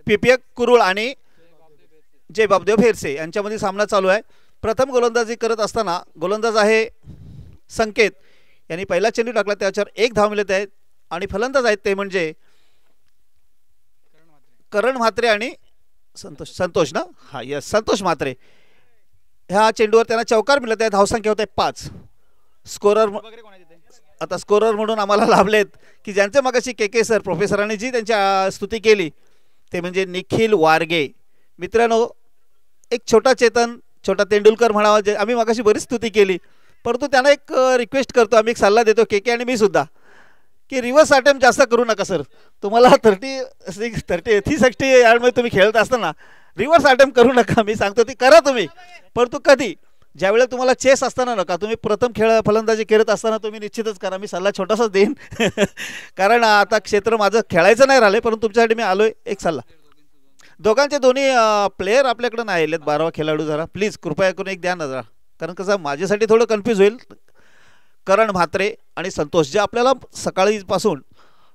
PPA Kurul आणि जय बापदेव फेरसे यांच्यामध्ये सामना चालू आहे. प्रथम गोलंदाजी करत असताना गोलंदाज आहे संकेत यांनी पहिला चेंडू टाकला, त्याच्यावर एक धाव मिळत आहेत. आणि फलंदाज आहेत ते म्हणजे करण म्हात्रे आणि संतोष ना, हा यस संतोष म्हात्रे. ह्या चेंडूवर त्यांना चौकार मिळत आहे. धावसंख्या होते 5. स्कोरर आता स्कोरर म्हणून आम्हाला लाभलेत की ज्यांचे मगाशी के सर प्रोफेसरांनी जी त्यांची स्तुती केली ते म्हणजे निखिल वारगे. मित्रांनो, एक छोटा चेतन, छोटा तेंडुलकर म्हणावा, जे आम्ही मगाशी बरीच स्तुती केली, परंतु त्यांना एक रिक्वेस्ट करतो, आम्ही एक सल्ला देतो के आणि मी सुद्धा, की रिव्हर्स अटेम्प्ट जास्त करू नका सर. तुम्हाला 30-60 यार्डमध्ये तुम्ही खेळत असताना रिव्हर्स अटेम्प्ट करू नका. मी सांगतो ती करा तुम्ही, परंतु कधी ज्यावेळेला तुम्हाला चेस असताना नका. तुम्ही प्रथम फलंदाजी करत असताना तुम्ही निश्चितच करा. मी सल्ला छोटासाच देईन कारण आता क्षेत्र माझं खेळायचं नाही राहिले, परंतु तुमच्यासाठी मी आलोय. एक सल्ला, दोघांचे दोन्ही प्लेयर आपल्याकडे नाही आलेत. 12वा खेळाडू जरा प्लीज कृपया करून एक द्या ना जरा, कारण कसं माझ्यासाठी थोडं कन्फ्यूज होईल. करण म्हात्रे आणि संतोष, जे आपल्याला सकाळीपासून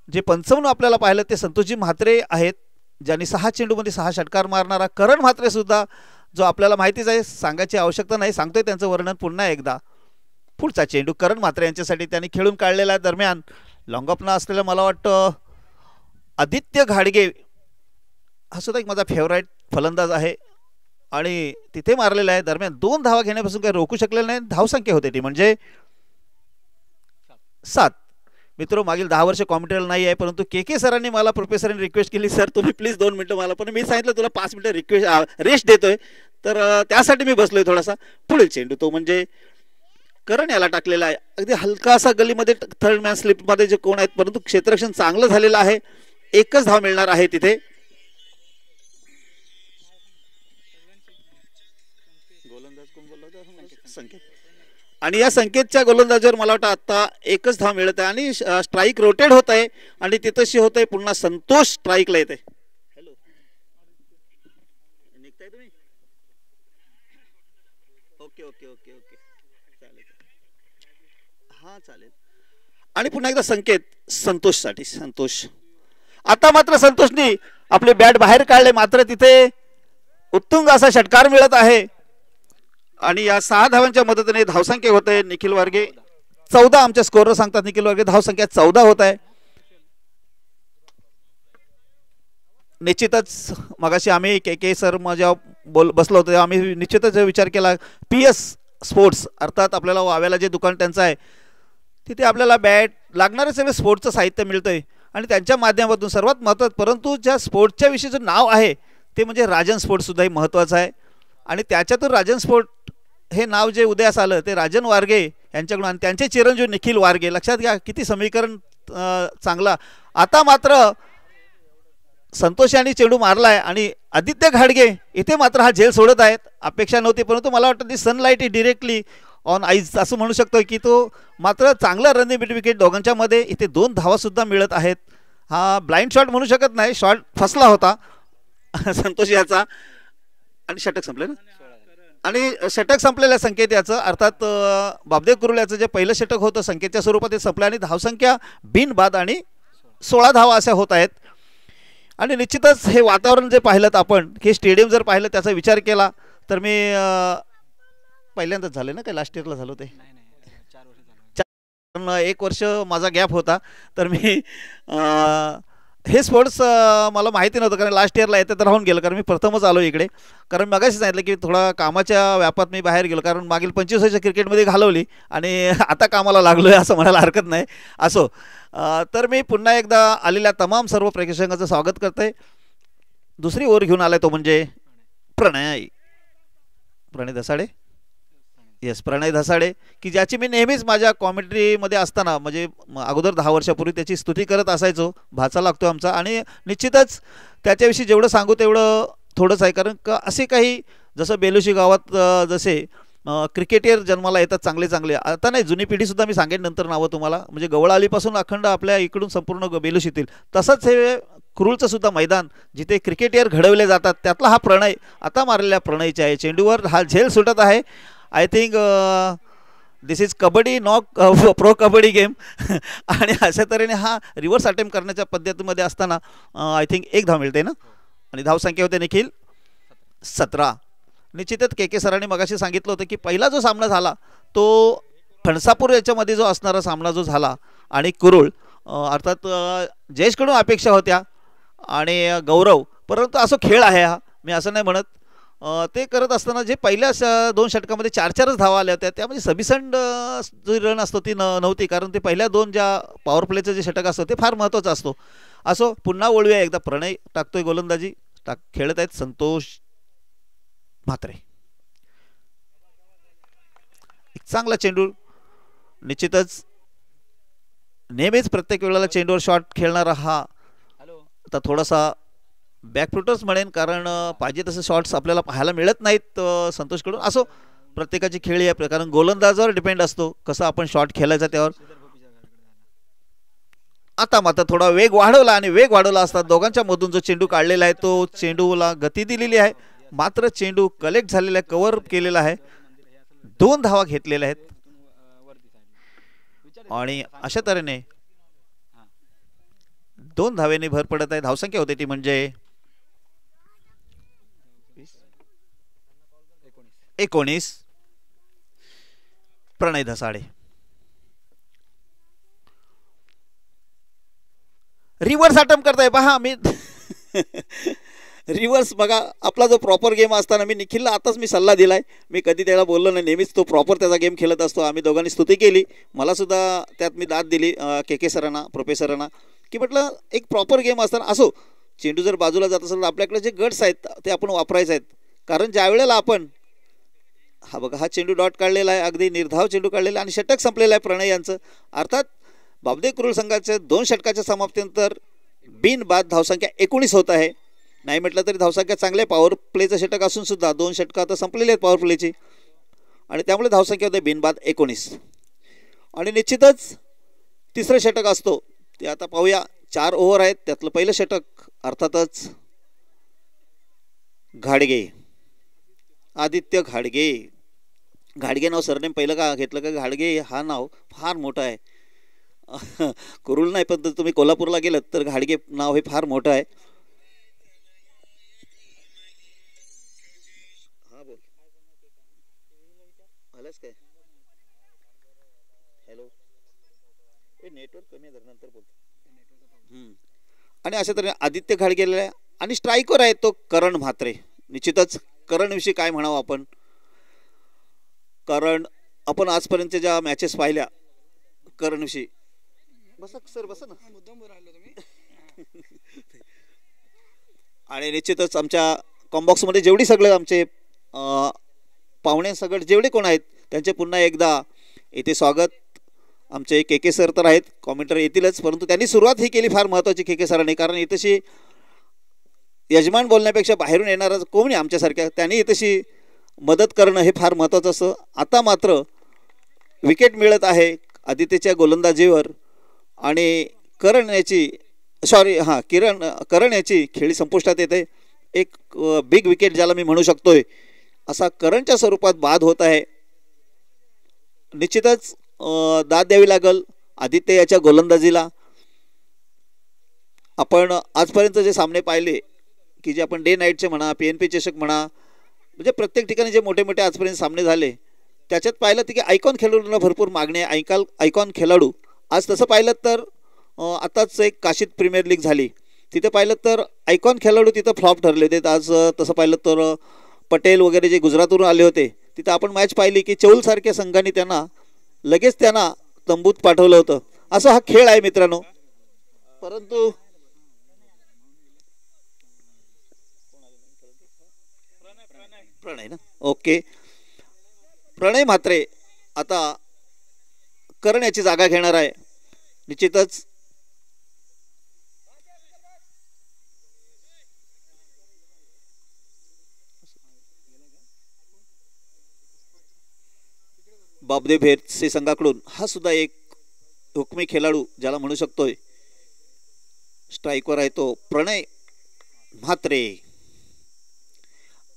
जे पंचावन्न आपल्याला पाहिलं ते संतोषजी म्हात्रे आहेत, ज्यांनी 6 चेंडूमध्ये 6 षटकार मारणारा. करण म्हात्रे सुद्धा, जो आपल्याला माहितीच आहे, सांगायची आवश्यकता नाही, सांगतोय त्यांचं वर्णन पुन्हा एकदा. पुढचा चेंडू करण म्हात्रे यांच्यासाठी त्यांनी खेळून काढलेल्या दरम्यान लॉंग ऑफना असलेलं मला वाटतं आदित्य घाडगे हा सुद्धा एक माझा फेवराईट फलंदाज आहे आणि तिथे मारलेला आहे. दरम्यान 2 धावा घेण्यापासून काही रोखू शकलेलं नाही. धावसंख्या होते ती म्हणजे 7. मित्र, मागील 10 वर्ष कॉमेंटेटर नाही आहे, परंतु के सरांनी मला प्रोफेसरांनी रिक्वेस्ट केली, सर तुम्ही प्लीज 2 मिनिटं मला, पण मी सांगितलं तुला 5 मिनिटं रेस्ट देतोय, तर त्यासाठी मी बसलोय थोडासा. पुढील चेंडू तो म्हणजे करण याला टाकलेला आहे. अगदी हलकासा गलीमध्ये थर्ड मॅन स्लिपमध्ये जे कोण आहेत, परंतु क्षेत्ररक्षण चांगलं झालेलं आहे. एकच धाव मिळणार आहे तिथे. गोलंदाज कोण बोलला होता? संकेत. आणि या संकेतच्या गोलंदाजीवर मला वाटतं आता एकच धाव मिळत आहे आणि स्ट्राईक रोटेट होत आहे आणि तिथंशी होत आहे पुन्हा संतोष स्ट्राईकला येते. हॅलो, निघताय तुम्ही? ओके ओके ओके ओके, चालेल, हा चालेल. आणि पुन्हा एकदा संकेत संतोषसाठी. संतोष आता मात्र संतोषनी आपले बॅट बाहेर काढले, मात्र तिथे उत्तुंग असा षटकार मिळत आहे आणि या 6 धावांच्या मदतीने धावसंख्या होत आहे. निखिल वारगे 14, आमच्या स्कोरर सांगतात निखिल वारगे धावसंख्या 14 होत आहे. निश्चितच मगाशी आम्ही के सर माझ्या बसलो होतो, आम्ही निश्चितच विचार केला, PS स्पोर्ट्स अर्थात आपल्याला वाव्याला जे दुकान त्यांचं आहे तिथे आपल्याला बॅट लागणारे सगळे स्पोर्ट्सचं साहित्य मिळतंय आणि त्यांच्या माध्यमातून सर्वात महत्त्वाचं, परंतु ज्या स्पोर्ट्सच्या विषयीचं नाव आहे ते म्हणजे राजन स्पोर्ट्स सुद्धा महत्त्वाचं आहे. आणि त्याच्यातून राजन स्पोर्ट हे नाव जे उदयास आलं ते राजन वारगे यांच्याकडून आणि त्यांचे चिरंजीव निखिल वारगे. लक्षात घ्या किती समीकरण चांगला. आता मात्र संतोष यांनी चेंडू मारलाय आणि आदित्य घाडगे इथे मात्र हा झेल सोडत आहेत. अपेक्षा नव्हती, परंतु मला वाटतं ती sunlight he directly on eyes असं म्हणू शकतो की तो मात्र चांगला रनिंग बिट विकेट दोघांच्या मध्ये. इथे 2 धावा सुद्धा मिळत आहेत. हा ब्लाइंड शॉट म्हणू शकत नाही, शॉट फसला होता संतोष याचा आणि षटक संपले ना, आणि षटक संपलेल्या संकेत याचं अर्थात बापदेव कुरुल याचं जे पहिलं षटक होतं संकेतच्या स्वरूपात ते संपलं आणि धावसंख्या बिनबाद आणि 16 धावा अशा होत आहेत. आणि निश्चितच हे वातावरण जे पाहिलं आपण, हे स्टेडियम जर पाहिलं त्याचा विचार केला तर मी पहिल्यांदाच झाले ना, काय लास्ट इयरला झालं ते 1 वर्ष माझा गॅप होता, तर मी हे स्पोर्ट्स मला माहिती नव्हतं कारण लास्ट इयरला येते तर राहून गेलं, कारण मी प्रथमच आलो इकडे. कारण मगाशी सांगितलं की थोडा कामाच्या व्यापात मी बाहेर गेलो, कारण मागील 25 वर्ष क्रिकेटमध्ये घालवली आणि आता कामाला लागलो आहे असं म्हणायला हरकत नाही. असो, तर मी पुन्हा एकदा आलेल्या तमाम सर्व प्रेक्षकांचं स्वागत करते. दुसरी ओव्हर घेऊन आलाय तो म्हणजे प्रणय धसाडे. येस, प्रणय धसाडे, की ज्याची मी नेहमीच माझ्या कॉमेंट्रीमध्ये असताना म्हणजे अगोदर 10 वर्षापूर्वी त्याची स्तुती करत असायचो. भाचा लागतो आमचा आणि निश्चितच त्याच्याविषयी जेवढं सांगू तेवढं थोडंच आहे. कारण असे काही जसं बेलुशी गावात जसे क्रिकेटर जन्माला येतात चांगले चांगले, आता नाही जुनी पिढीसुद्धा मी सांगेन नंतर नावं तुम्हाला, म्हणजे गवळा अलीपासून अखंड आपल्या इकडून संपूर्ण बेलुशीतील, तसंच हे कुरुळचं सुद्धा मैदान जिथे क्रिकेटर घडवले जातात त्यातला हा प्रणय. आता मारलेल्या प्रणयच्या आहे चेंडूवर हा झेल सुटत आहे. I think this is kabaddi knock pro kabaddi game. आणि अशा तऱ्हेने हा रिव्हर्स अटेम्प्ट करण्याच्या पद्धतीमध्ये असताना आय थिंक एक धाव मिळते ना. आणि धावसंख्या होते निखिल 17. निश्चितच के सरांनी मगाशी सांगितलं होतं की पहिला जो सामना झाला तो फणसापूर याच्यामध्ये जो असणारा सामना जो झाला आणि कुरुळ अर्थात जयेशकडून अपेक्षा होत्या आणि गौरव, परंतु असं खेळ आहे हा, मी असं नाही म्हणत. ते करत असताना जे पहिल्या 2 षटकामध्ये 4-4च धावा आल्या होत्या त्यामध्ये सबिसंड जो रन असतो ती नव्हती, कारण ते पहिल्या 2 ज्या पॉवर प्लेचं जे षटक असतं ते फार महत्त्वाचं असतो. असो पुन्हा वळूया एकदा. प्रणय टाकतोय गोलंदाजी, खेळत आहेत संतोष म्हात्रे. एक चांगला चेंडू. निश्चितच नेहमीच प्रत्येक वेळेला चेंडूवर शॉट खेळणारा हा आता थोडासा बॅकफुटर्स म्हणेन, कारण पाहिजे तसे शॉट्स आपल्याला पाहायला मिळत नाहीत संतोषकडून. असो प्रत्येकाची खेळी आहे, कारण गोलंदाजावर डिपेंड असतो कसं आपण शॉट खेळायचा त्यावर. आता मात्र थोडा वेग वाढवला आणि वेग वाढवला असता दोघांच्या मधून जो चेंडू काढलेला आहे तो चेंडूला गती दिलेली आहे, मात्र चेंडू कलेक्ट झालेला आहे, कव्हर केलेला आहे. 2 धावा घेतलेल्या आहेत आणि अशा तऱ्हेने 2 धावेने भर पडत आहे. धावसंख्या होते ती म्हणजे 19. प्रणय धसाडे रिव्हर्स अटेम्प्ट करताय पहा. मी रिव्हर्स बघा, आपला जो प्रॉपर गेम असताना मी निखिलला आताच मी सल्ला दिलाय, मी कधी त्याला बोललो नाही, नेहमीच तो प्रॉपर त्याचा गेम खेळत असतो. आम्ही दोघांनी स्तुती केली, मला सुद्धा त्यात मी दाद दिली के सरांना, प्रोफेसरांना, की म्हटलं एक प्रॉपर गेम असताना असो चेंडू जर बाजूला जात असेल तर आपल्याकडे जे गट्स आहेत ते आपण वापरायचे आहेत. कारण ज्या वेळेला आपण हा बघा हा चेंडू डॉट काढलेला आहे, अगदी निर्धाव चेंडू काढलेला आणि षटक संपलेलं आहे प्रणय यांचं. अर्थात बाबदे कुरुळ संघाच्या 2 षटकाच्या समाप्तीनंतर बिनबाद धावसंख्या 19 होत आहे. नाही म्हटलं तरी धावसंख्या चांगले, पॉवर प्लेचं षटक असून सुद्धा 2 षटकं आता संपलेली आहेत पॉवर प्लेची आणि त्यामुळे धावसंख्या होते बिनबाद 19. आणि निश्चितच तिसरं षटक असतो ते आता पाहूया. 4 ओव्हर आहेत, त्यातलं पहिलं षटक अर्थातच घाडगे, आदित्य घाडगे. घाडगे नाव सरनेम पहिलं का घेतलं का? घाडगे हा नाव फार मोठं आहे. कुरुळ नाही पण तुम्ही कोल्हापूरला गेलात तर घाडगे नाव हे फार मोठं आहे. हा बोल आलास काय? हॅलो, हे नेटवर्क कमी आहे नंतर बोल. आणि अशा तऱ्हेने आदित्य घाडगेला आहे आणि स्ट्रायकर आहे तो करण म्हात्रे. निश्चितच करणविषयी काय म्हणावं आपण, कारण आपण आजपर्यंत ज्या मॅचेस पाहिल्या करणविषयी. बसा सर, बसा ना. आणि निश्चितच आमच्या कॉम्बॉक्समध्ये जेवढी सगळे आमचे पाहुणे सगळे जेवढे कोण आहेत त्यांचे पुन्हा एकदा येथे स्वागत. आमचे के सर तर आहेत, कॉमेंटर येतीलच, परंतु त्यांनी सुरुवात ही केली फार महत्त्वाची के सरांनी, कारण इथेशी यजमान बोलण्यापेक्षा बाहेरून येणारा कोणी आमच्यासारख्या त्यांनी इथेशी मदत करणं हे फार महत्त्वाचं असतं. आता मात्र विकेट मिळत आहे आदित्यच्या गोलंदाजीवर आणि करण याची खेळी संपुष्टात येते. एक बिग विकेट ज्याला मी म्हणू शकतोय असा करणच्या स्वरूपात बाद होत आहे. निश्चितच दाद द्यावी लागल आदित्य याच्या गोलंदाजीला. आपण आजपर्यंत जे सामने पाहिले की जे आपण डे नाईटचे म्हणा, PNP चषक म्हणा, म्हणजे प्रत्येक ठिकाणी जे मोठे मोठे आजपर्यंत सामने झाले त्याच्यात पाहिलं की आयकॉन खेळाडूंना भरपूर मागणी आहे. आयकॉन खेळाडू आज तसं पाहिलं तर आताच एक काशीत प्रीमियर लीग झाली, तिथे पाहिलं तर आयकॉन खेळाडू तिथं फ्लॉप ठरले होते. आज तसं पाहिलं तर पटेल वगैरे जे गुजरातवरून आले होते तिथं आपण मॅच पाहिली की चौलसारख्या संघाने लगेच त्यांना तंबूत पाठवलं होतं. असा हा खेळ आहे मित्रांनो. परंतु प्रणय ना, ओके, प्रणय म्हात्रे आता करण याची जागा घेणार आहे. निश्चितच बाबदेव भेरसे संघाकडून हा सुद्धा एक हुकमी खेळाडू ज्याला म्हणू शकतोय. स्ट्राईकवर आहे तो प्रणय म्हात्रे.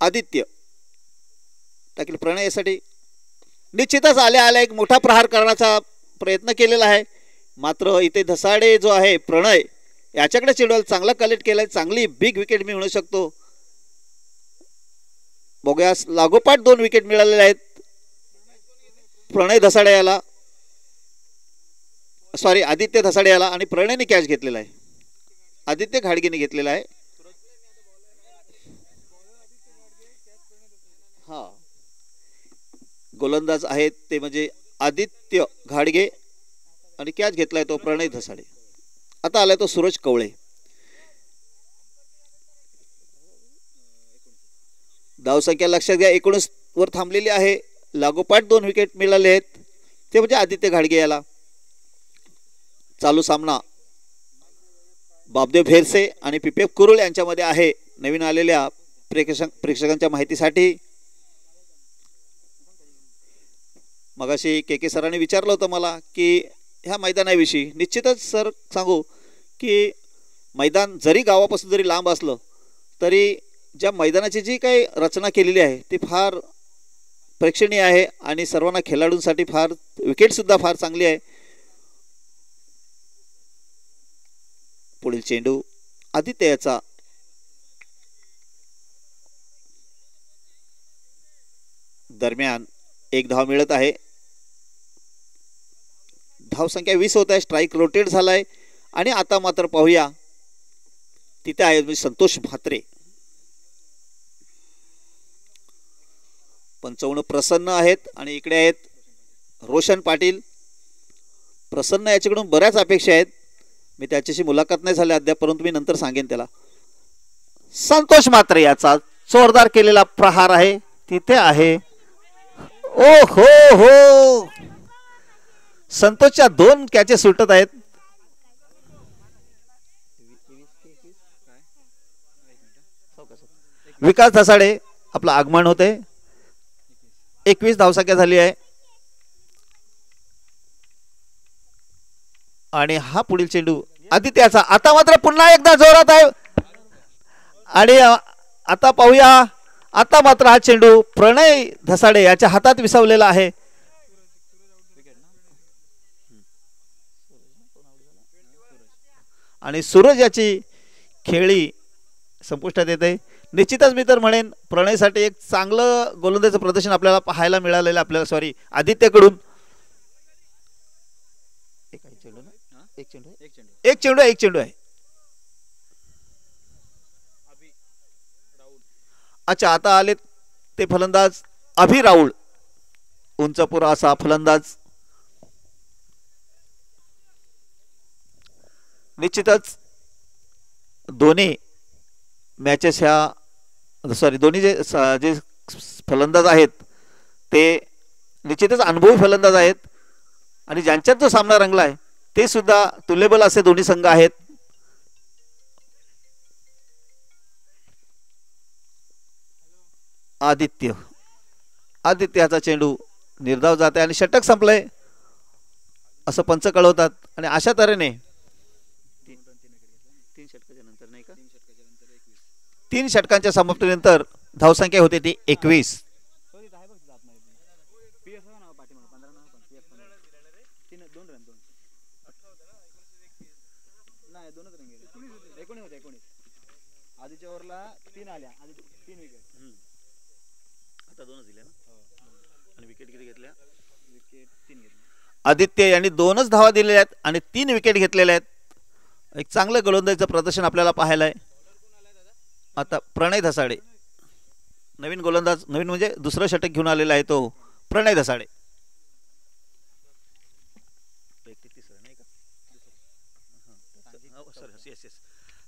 आदित्य टाकील प्रणय यासाठी निश्चितच आल्या आल्या एक मोठा प्रहार करण्याचा प्रयत्न केलेला आहे, मात्र इथे धसाडे जो आहे प्रणय याच्याकडे चेंडू चांगला कलेक्ट केलाय, चांगली बिग विकेट मी म्हणू शकतो. बघूया लागोपाठ 2 विकेट मिळालेले आहेत प्रणय धसाडे याला, सॉरी आदित्य धसाडे याला, आणि प्रणयने कॅच घेतलेला आहे, आदित्य घाडगेने घेतलेला आहे. हा गोलंदाज आहेत ते म्हणजे आदित्य घाडगे आणि कॅच घेतलाय तो प्रणय धसाडे. आता आलाय तो सूरज कवळे. धावसंख्या लक्षात घ्या 19 वर थांबलेली आहे. लागोपाठ 2 विकेट मिळाले आहेत ते म्हणजे आदित्य घाडगे याला. चालू सामना बाबदेव भेरसे आणि पिपेप कुरुल यांच्यामध्ये आहे. नवीन आलेल्या प्रेक्षकांच्या माहितीसाठी मगाशी के सरांनी विचारलं होतं मला की ह्या मैदानाविषयी. निश्चितच सर सांगू की मैदान जरी गावापासून जरी लांब असलं तरी ज्या मैदानाची जी काही रचना केलेली आहे ती फार प्रेक्षणीय आहे आणि सर्वांना खेळाडूंसाठी फार विकेटसुद्धा फार चांगली आहे. पुढील चेंडू आदित्य याचा, दरम्यान 1 धाव मिळत आहे. धावसंख्या 20 होत आहे. स्ट्राईक रोटेट झालाय आणि आता मात्र पाहूया तिथे आहे संतोष म्हात्रे. 55 प्रसन्न आहेत आणि इकडे आहेत रोशन पाटील. प्रसन्न याच्याकडून बऱ्याच अपेक्षा आहेत. मी त्याच्याशी मुलाखत नाही झाली अद्याप, परंतु मी नंतर सांगेन त्याला. संतोष म्हात्रे याचा जोरदार केलेला प्रहार आहे, तिथे आहे. ओ हो हो, संतोषच्या 2 कॅचेस सुटत आहेत. विकास धसाडे आपलं आगमन होते. 21 धावसंख्या झाली आहे आणि हा पुढील चेंडू आदित्याचा. आता मात्र पुन्हा एकदा जोरात आहे आणि आता पाहूया. आता मात्र हा चेंडू प्रणय धसाडे याच्या हातात विसावलेला आहे. आणि सूरज याची खेळी संपुष्टात येते. निश्चितच मी तर म्हणेन प्रणयसाठी एक चांगलं गोलंदाजीचं प्रदर्शन आपल्याला पाहायला मिळालेलं आपल्याला, सॉरी आदित्यकडून. एक चेंडू आहे. अच्छा, आता आले ते फलंदाज अभि राऊळ, उंचपुरा असा फलंदाज. निश्चितच दोन्ही मॅचेस ह्या दोन्ही जे फलंदाज आहेत ते निश्चितच अनुभवी फलंदाज आहेत आणि ज्यांच्यात जो सामना रंगला आहे ते सुद्धा तुल्यबल असे दोन्ही संघ आहेत. आदित्याचा चेंडू निर्धाव जात आहे आणि षटक संपलंय असं पंच कळवतात. आणि अशा तऱ्हेने 3 षटकांच्या समाप्तीनंतर धावसंख्या होते ती 21. आदित्य यांनी 2च धावा दिलेल्या आहेत आणि 3 विकेट घेतलेल्या आहेत. एक चांगलं गोलंदाजीचं प्रदर्शन आपल्याला पाहायला आहे. आता प्रणय धसाडे नवीन गोलंदाज, नवीन म्हणजे दुसरं षटक घेऊन आलेला आहे तो प्रणय धसाडे.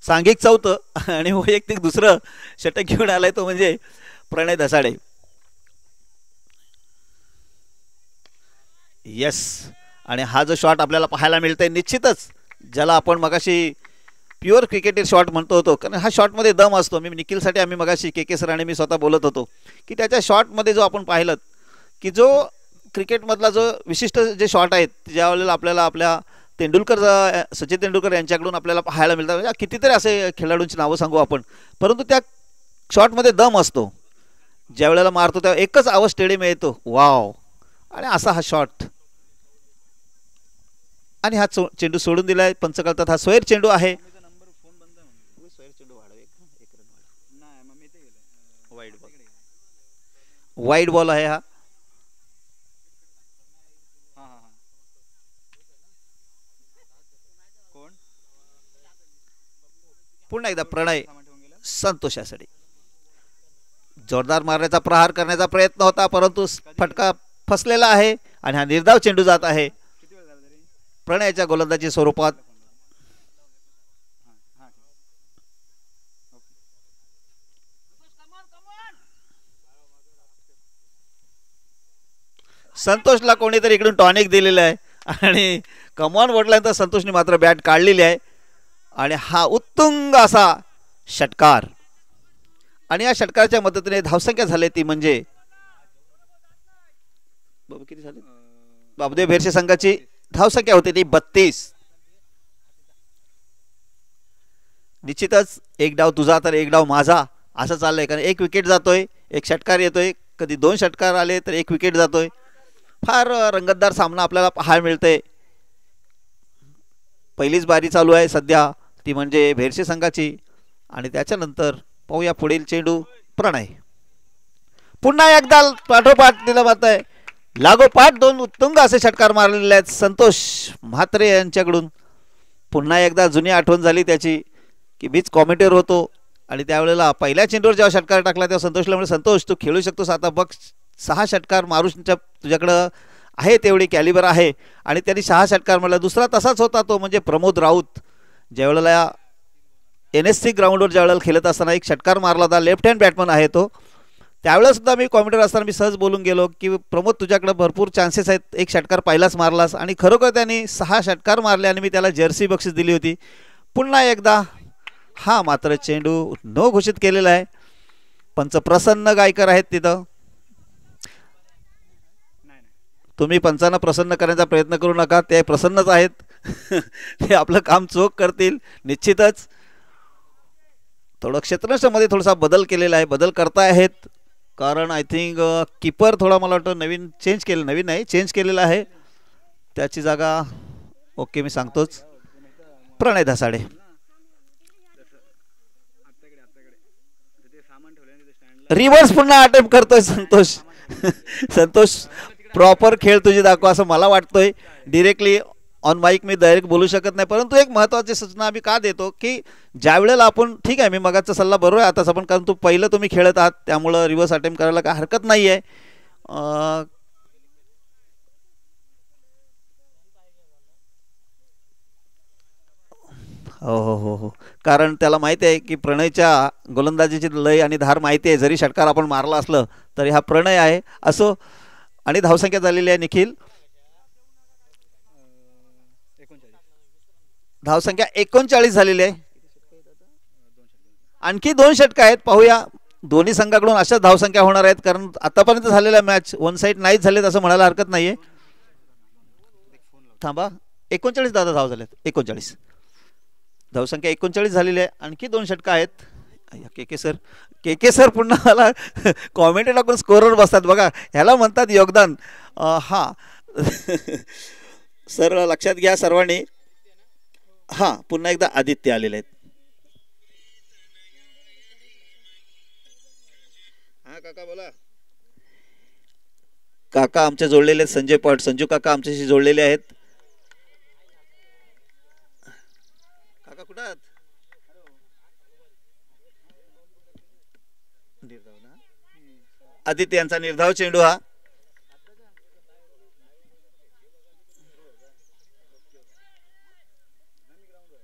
सांघिक 4th आणि वैयक्तिक दुसरं षटक घेऊन आलाय तो म्हणजे प्रणय धसाडे. येस, आणि हा जो शॉट आपल्याला पाहायला मिळतोय निश्चितच ज्याला आपण मगाशी प्युअर क्रिकेटेड शॉट म्हणतो होतो, कारण हा शॉटमध्ये दम असतो. मी निखिलसाठी आम्ही मगाशी के सरांनी मी स्वतः बोलत होतो की त्याच्या शॉटमध्ये जो आपण पाहिलं की जो क्रिकेटमधला जो विशिष्ट जे शॉट आहेत ज्यावेळेला आपल्याला आपल्या सचिन तेंडुलकर यांच्याकडून आपल्याला पाहायला मिळतात. म्हणजे कितीतरी असे खेळाडूंची नावं सांगू आपण, परंतु त्या शॉटमध्ये दम असतो. ज्या वेळेला मारतो तेव्हा एकच आवाज स्टेडियम येतो, वाव. आणि असा हा शॉट आणि हा चेंडू सोडून दिलाय. पंच कळतात हा सोयर चेंडू आहे. वाईड बॉल आहे हा. पुन्हा एकदा प्रणय संतोषासाठी जोरदार मारण्याचा प्रहार करण्याचा प्रयत्न होता परंतु फटका फसलेला आहे आणि हा निर्धाव चेंडू जात आहे प्रणयच्या गोलंदाजी स्वरूपात. संतोषला कोणीतरी इकडून टॉनिक दिलेलं आहे आणि कमॉन म्हटल्यानंतर संतोषने मात्र बॅट काढलेली आहे आणि हा उत्तुंग असा षटकार आणि या षटकाराच्या मदतीने धावसंख्या झाली ती म्हणजे किती झाली बाबदेव भेरसे संघाची धावसंख्या होती ती 32. निश्चितच एक डाव तुझा तर एक डाव माझा असं चाललंय कारण एक विकेट जातोय एक षटकार येतोय कधी दोन षटकार आले तर एक विकेट जातोय. फार रंगतदार सामना आपल्याला पाहायला मिळतोय. पहिलीच बारी चालू आहे सध्या ती म्हणजे भेरसे संघाची आणि त्याच्यानंतर पाहूया पुढील चेंडू प्रणय पुन्हा एकदा पाठोपाठ दिला जात आहे. लागोपाठ दोन उत्तुंग असे षटकार मारलेले आहेत संतोष म्हात्रे यांच्याकडून. पुन्हा एकदा जुनी आठवण झाली त्याची की बीच कॉमेंटेटर होतो आणि त्यावेळेला पहिल्या चेंडूवर जेव्हा षटकार टाकला तेव्हा संतोषला म्हणजे संतोष तू खेळू शकतोस आता बघ 6 षटकार मारू तुझ्याकडं आहे तेवढी कॅलिबर आहे आणि त्यांनी 6 षटकार मारला. दुसरा तसाच होता तो म्हणजे प्रमोद राऊत ज्यावेळेला NSC ग्राउंडवर ज्यावेळेला खेळत असताना एक षटकार मारला होता. लेफ्ट हँड बॅटमन आहे तो. त्यावेळेला सुद्धा मी कॉमेंटेटर असताना मी सहज बोलून गेलो की प्रमोद तुझ्याकडे भरपूर चान्सेस आहेत एक षटकार पहिलाच मारलास आणि खरोखर त्यांनी 6 षटकार मारले आणि मी त्याला जर्सी बक्षीस दिली होती. पुन्हा एकदा हा मात्र चेंडू नो घोषित केलेला आहे. पंच प्रसन्न गायकर आहेत तिथं. तुम्ही पंचांना प्रसन्न करण्याचा प्रयत्न करू नका ते प्रसन्नच आहेत. ते आपलं काम चोख करतील निश्चितच. थोडं क्षेत्ररक्षणामध्ये थोडासा बदल केलेला आहे बदल करता आहेत कारण आय थिंक कीपर थोडा मला वाटतं नवीन चेंज केलेला आहे त्याची जागा ओके मी सांगतोच प्रणय धासाडे. रिव्हर्स पुन्हा अटेम्प्ट करतोय संतोष. संतोष प्रॉपर खेळ तुझी दाखवा असं मला वाटतोय. डिरेक्टली ऑन माईक मी डायरेक्ट बोलू शकत नाही परंतु एक महत्त्वाची सूचना आम्ही का देतो की ज्या वेळेला आपण ठीक आहे मी मगाचा सल्ला बरोबर आहे आताच आपण कारण पहिलं तुम्ही खेळत आहात त्यामुळं रिव्हर्स अटेम्प्ट करायला काय हरकत नाही आहे. हो हो हो हो कारण त्याला माहिती आहे की प्रणयच्या गोलंदाजीची लय आणि धार माहिती आहे जरी षटकार आपण मारला असलं तरी हा प्रणय आहे असो. आणि धावसंख्या झालेली आहे निखिल धावसंख्या 39 झालेली आहे. आणखी 2 षटक आहेत पाहूया दोन्ही संघाकडून अशाच धावसंख्या होणार आहेत कारण आतापर्यंत झालेल्या मॅच वन साइड नाहीच झालेत असं म्हणायला हरकत नाहीये. थांबा 39 दादा धाव झालेत 39 धावसंख्या 39 झालेली आहे. आणखी 2 षटक आहेत. के सर पुन्हा मला कॉमेंट टाकून स्कोरवर बसतात बघा ह्याला म्हणतात योगदान. हा सर लक्षात घ्या सर्वांनी. हा पुन्हा एकदा आदित्य आलेले आहेत. हा काका बोला. काका आमच्या जोडलेले आहेत संजय पट संजू काका आमच्याशी जोडलेले आहेत. काका कुठं आहात. आदित्य यांचा निर्धाव चेंडू हा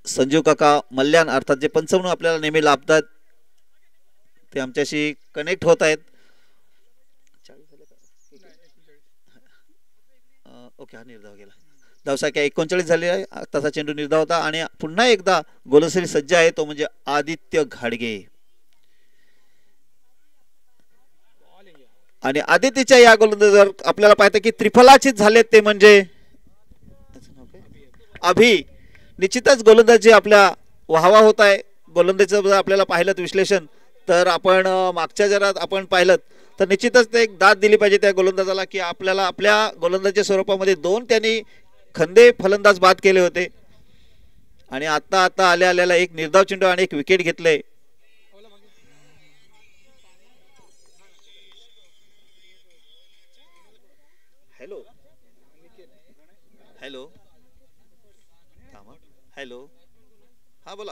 संजू काका मल्याण अर्थात जे पंच म्हणून आपल्याला नेहमी लाभतात ते आमच्याशी कनेक्ट होत आहेत. ओके हा निर्धाव गेला. धावसंख्या 39 झाली आहे. आताचा चेंडू निर्धाव होता आणि पुन्हा एकदा गोलंदाजी सज्ज आहे तो म्हणजे आदित्य घाडगे. आणि आदित्यच्या या गोलंदाजीवर आपल्याला पाहतं की त्रिफलाचीत झालेत ते म्हणजे अभि. निश्चितच गोलंदाजी आपल्या वाहवा होत आहे. गोलंदाजीचं आपल्याला पाहिलं विश्लेषण तर आपण मागच्या जरात आपण पाहिलं तर निश्चितच ते एक दाद दिली पाहिजे त्या गोलंदाजाला की आपल्याला आपल्या गोलंदाजीच्या स्वरूपामध्ये 2 त्यांनी खंदे फलंदाज बाद केले होते आणि आता आता आल्या आल्याला एक निर्धाव चेंडू आणि एक विकेट घेतले. हॅलो हॅलो हॅलो हा बोला.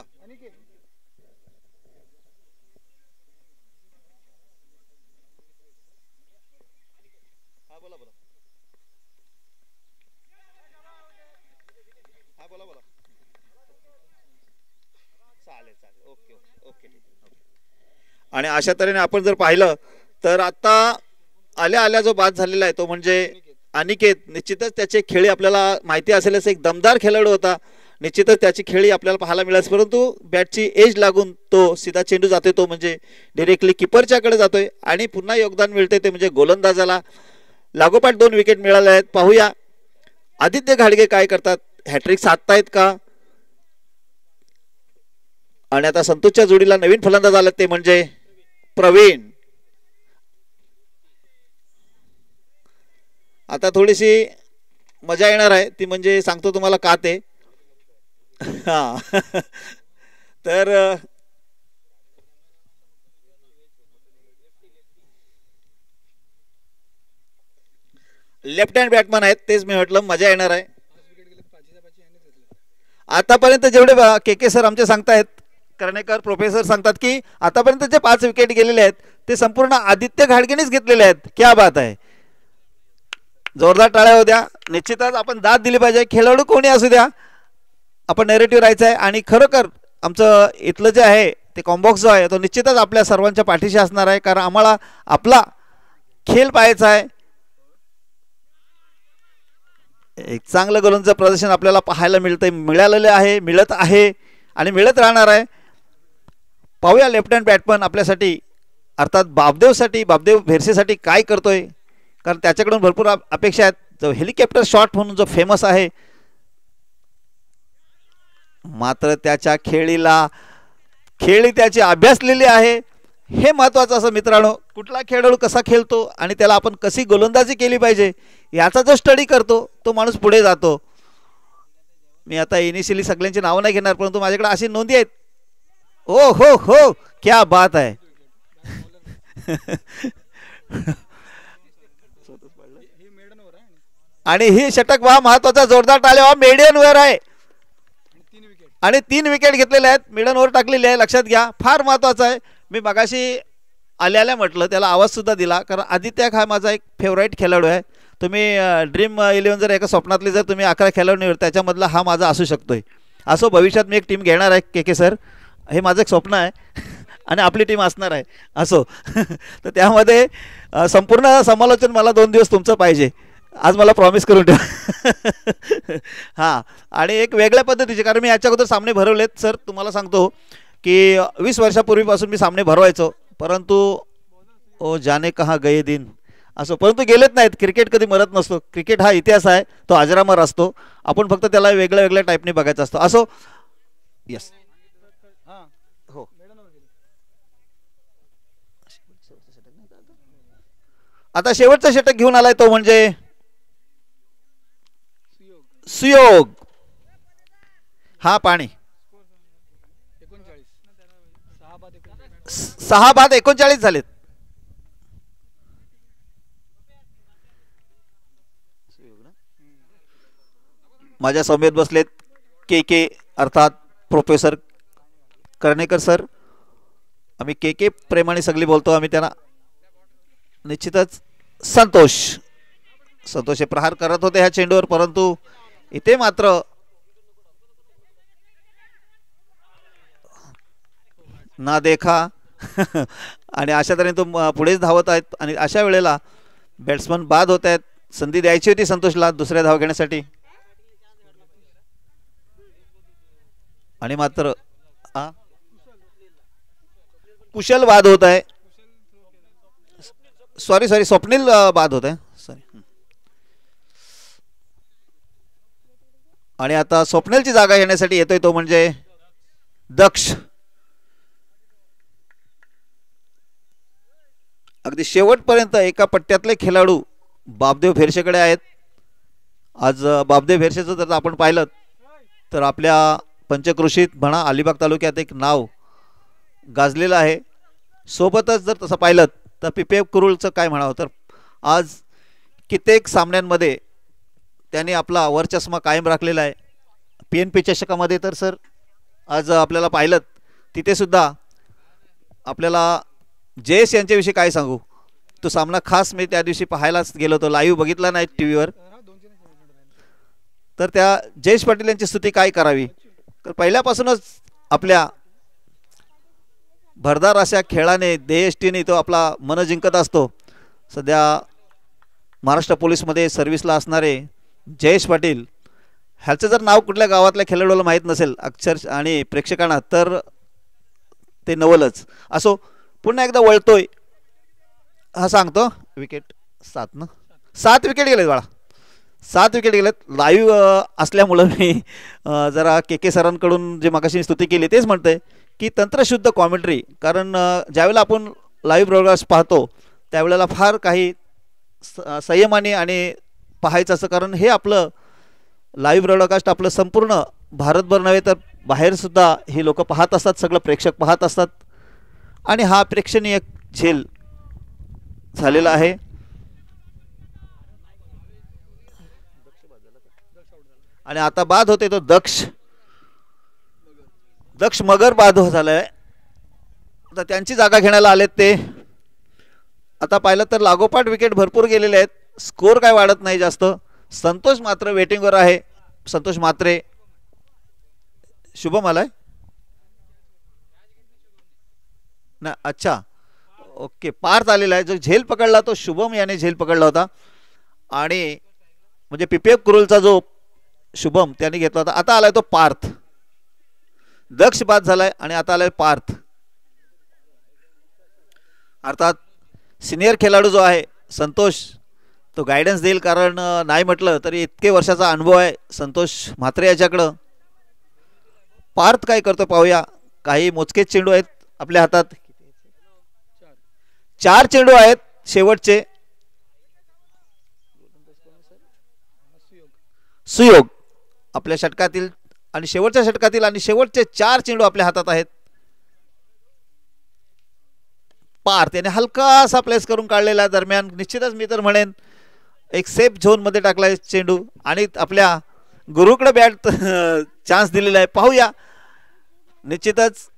हा बोला बोला हा बोला बोला. चालेल चालेल ओके ओके ओके ठीक. आणि अशा तऱ्हेने आपण जर पाहिलं तर आता आल्या आल्या जो बाद झालेला आहे तो म्हणजे अनिकेत. निश्चितच त्याचे खेळी आपल्याला माहिती असेलच, एक दमदार खेळाडू होता. निश्चितच त्याची खेळी आपल्याला पाहायला मिळाली, परंतु बॅटची एज लागून तो सीधा चेंडू जातोय, तो म्हणजे डिरेक्टली किपरच्याकडे जातोय आणि पुन्हा योगदान मिळते ते म्हणजे गोलंदाजाला. लागोपाठ 2 विकेट मिळाले आहेत. पाहूया आदित्य घाडगे काय करतात, हॅट्रिक साधतायत का. आणि आता संतोषच्या जोडीला नवीन फलंदाज आला ते म्हणजे प्रवीण. आता थोडीशी मजा येणार आहे, ती म्हणजे सांगतो तुम्हाला का ते. हा तर लेफ्ट हँड बॅटमन आहेत, तेच मी म्हटलं मजा येणार आहे. आतापर्यंत जेवढे के सर आमचे सांगतायत, कर्णेकर प्रोफेसर सांगतात की आतापर्यंत जे 5 विकेट गेलेले आहेत ते संपूर्ण आदित्य घाडगेनेच घेतलेले आहेत. क्या बात आहे, जोरदार टाळ्या होत्या. निश्चितच आपण दाद दिली पाहिजे, खेळाडू कोणी असू द्या, आपण नेरेटिव्ह राहायचं आहे. आणि खरोखर आमचं इथलं जे आहे ते कॉम्बॉक्स जो आहे तो निश्चितच आपल्या सर्वांच्या पाठीशी असणार आहे, कारण आम्हाला आपला खेळ पाहायचा आहे. एक चांगलं गोलंदाज प्रदर्शन आपल्याला पाहायला मिळतंय, मिळालेले आहे, मिळत आहे आणि मिळत राहणार आहे. पाहूया लेफ्ट हँड बॅटमन आपल्यासाठी अर्थात बाबदेव भेरसेसाठी काय करतोय, कारण त्याच्याकडून भरपूर अपेक्षा आहेत. जो हेलिकॉप्टर शॉट म्हणून जो फेमस आहे, मात्र त्याच्या खेळी त्याची अभ्यासलेली आहे. हे महत्त्वाचं असं मित्रांनो, कुठला खेळाडू कसा खेळतो आणि त्याला आपण कशी गोलंदाजी केली पाहिजे याचा जो स्टडी करतो तो माणूस पुढे जातो. मी आता इनिशियली सगळ्यांची नावं नाही घेणार, परंतु माझ्याकडे अशी नोंदी आहेत. ओ हो हो क्या बात आहे. आणि ही षटक वा महत्वाचा जोरदार टाळ्या, मेडियन वर आहे आणि 3 विकेट घेतलेले आहेत, मिडन ओव्हर टाकलेली आहे. लक्षात घ्या, फार महत्वाचं आहे. मी मगाशी आल्या म्हटलं, त्याला आवाज सुद्धा दिला, कारण आदित्य हा माझा एक फेवराईट खेळाडू आहे. तुम्ही ड्रीम 11 जर एका स्वप्नातली जर तुम्ही 11 खेळाडू निवड, त्याच्यामधला हा माझा असू शकतोय. असो भविष्यात मी एक टीम घेणार आहे के सर, हे माझं एक स्वप्न आहे आणि आपली टीम असणार आहे. असो तर त्यामध्ये संपूर्ण समालोचन मला 2 दिवस तुमचं पाहिजे, आज मला प्रॉमिस करून ठेवा. हां, आणि एक वेगळ्या पद्धतीचे, कारण मी याच्या अगोदर सामने भरवलेत सर. तुम्हाला सांगतो की 20 वर्षापूर्वीपासून मी सामने भरवायचो, परंतु ओ जाने कहाँ गए दिन, असो. परंतु गेलेत नाहीत. क्रिकेट कधी मरत नसतो, क्रिकेट हा इतिहास आहे, तो अजरामर असतो. आपण फक्त त्याला वेगळ्या वेगळ्या टाईपने बघायचा असतो. असो यस हो. आता शेवटचा षटक घेऊन आलाय तो म्हणजे सुयोग. हा पाणी 6 बाद 39 झालेत. माझ्या समेत बसलेत के अर्थात प्रोफेसर कर्णेकर सर. आम्ही के प्रेमाने सगळी बोलतो आम्ही त्यांना. निश्चितच संतोष हे प्रहार करत होते ह्या चेंडूवर, परंतु इथे मात्र ना देखा आणि अशा तऱ्हेने तो पुढेच धावत आहेत आणि अशा वेळेला बॅट्समन बाद होत आहेत. संधी द्यायची होती संतोषला दुसऱ्या धाव घेण्यासाठी आणि मात्र कुशल बाद होत आहे. सॉरी स्वप्नील बाद होत आहे. सॉरी. आणि आता स्वप्नीलची जागा घेण्यासाठी येतोय तो म्हणजे दक्ष. अगदी शेवटपर्यंत एका पट्ट्यातले खेळाडू बापदेव भेरशेकडे आहेत. आज बापदेव भेरशेचं जर आपण पाहिलं तर आपल्या पंचक्रोशीत म्हणा अलिबाग तालुक्यात एक नाव गाजलेलं आहे. सोबतच जर तसं पाहिलं तर पिपे कुरुलचं काय म्हणावं, तर आज कित्येक सामन्यांमध्ये त्यांनी आपला वरचष्मा कायम राखलेला आहे. PNP चषकामध्ये तर सर आज आपल्याला पाहिलं तिथे सुद्धा आपल्याला जयेश यांच्याविषयी काय सांगू. तो सामना खास मी त्या दिवशी पाहायलाच गेलो होतो, लाईव्ह बघितला नाही टीव्हीवर. तर त्या जयेश पाटील यांची स्तुती काय करावी. तर पहिल्यापासूनच आपल्या भरदार अशा खेळाने देयष्टीने तो आपला मन जिंकत असतो. सध्या महाराष्ट्र पोलीसमध्ये सर्व्हिसला असणारे जयेश पाटील ह्याचं जर नाव कुठल्या गावातल्या खेळाडूला माहीत नसेल अक्षर आणि प्रेक्षकांना तर ते नवलच असो. पुन्हा एकदा वळतोय हा सांगतो. विकेट 7 विकेट गेलेत बाळा, 7 विकेट गेलेत. लाईव्ह असल्यामुळं मी जरा के सरांकडून जे मगाशी स्तुती केली तेच म्हणतोय की तंत्रशुद्ध कॉमेंट्री. कारण ज्यावेळेला आपण लाईव्ह ब्रॉडकास्ट पाहतो त्यावेळेला फार काही संयमाने आणि पाहायचं असं, कारण हे आपलं लाईव्ह ब्रॉडकास्ट आपलं संपूर्ण भारतभर नव्हे तर बाहेरसुद्धा हे लोक पाहत असतात, सगळं प्रेक्षक पाहत असतात. आणि हा प्रेक्षणीय झेल झालेला आहे. आणि आता बाद होते तो दक्ष मगर बाद झालाय. आता त्यांची जागा घेण्याला आलेत ते. आता पाहिलं तर लागोपाठ विकेट भरपूर गेलेले आहेत, स्कोर काय वाढत नाही जास्त. संतोष मात्र वेटिंगवर आहे. संतोष मात्रे, शुभम आलाय ना, अच्छा ओके. पार्थ आलेला आहे. जो झेल पकडला तो शुभम याने झेल पकडला होता. आणि म्हणजे पिपे कुरुलचा जो शुभम त्याने घेतला होता. आता आलाय तो पार्थ. दक्ष बाद झालाय आणि आता आलाय पार्थ. अर्थात सिनियर खेळाडू जो आहे संतोष तो गायडन्स देईल, कारण नाही म्हटलं तरी इतके वर्षाचा अनुभव आहे संतोष म्हात्रे याच्याकडं. पार्थ काय करतो पाहूया. काही मोजकेच चेंडू आहेत आपल्या हातात, 4 चेंडू आहेत शेवटचे. सुयोग आपल्या षटकातील आणि शेवटच्या षटकातील आणि शेवटचे 4 चेंडू आपल्या हातात आहेत. पार्थ याने हलकासा प्लेस करून काढलेला दरम्यान निश्चितच मी तर म्हणेन एक सेफ झोन मध्ये टाकलाय चेंडू आणि आपल्या गुरुकडे बॅट चान्स दिलेला आहे. पाहूया निश्चितच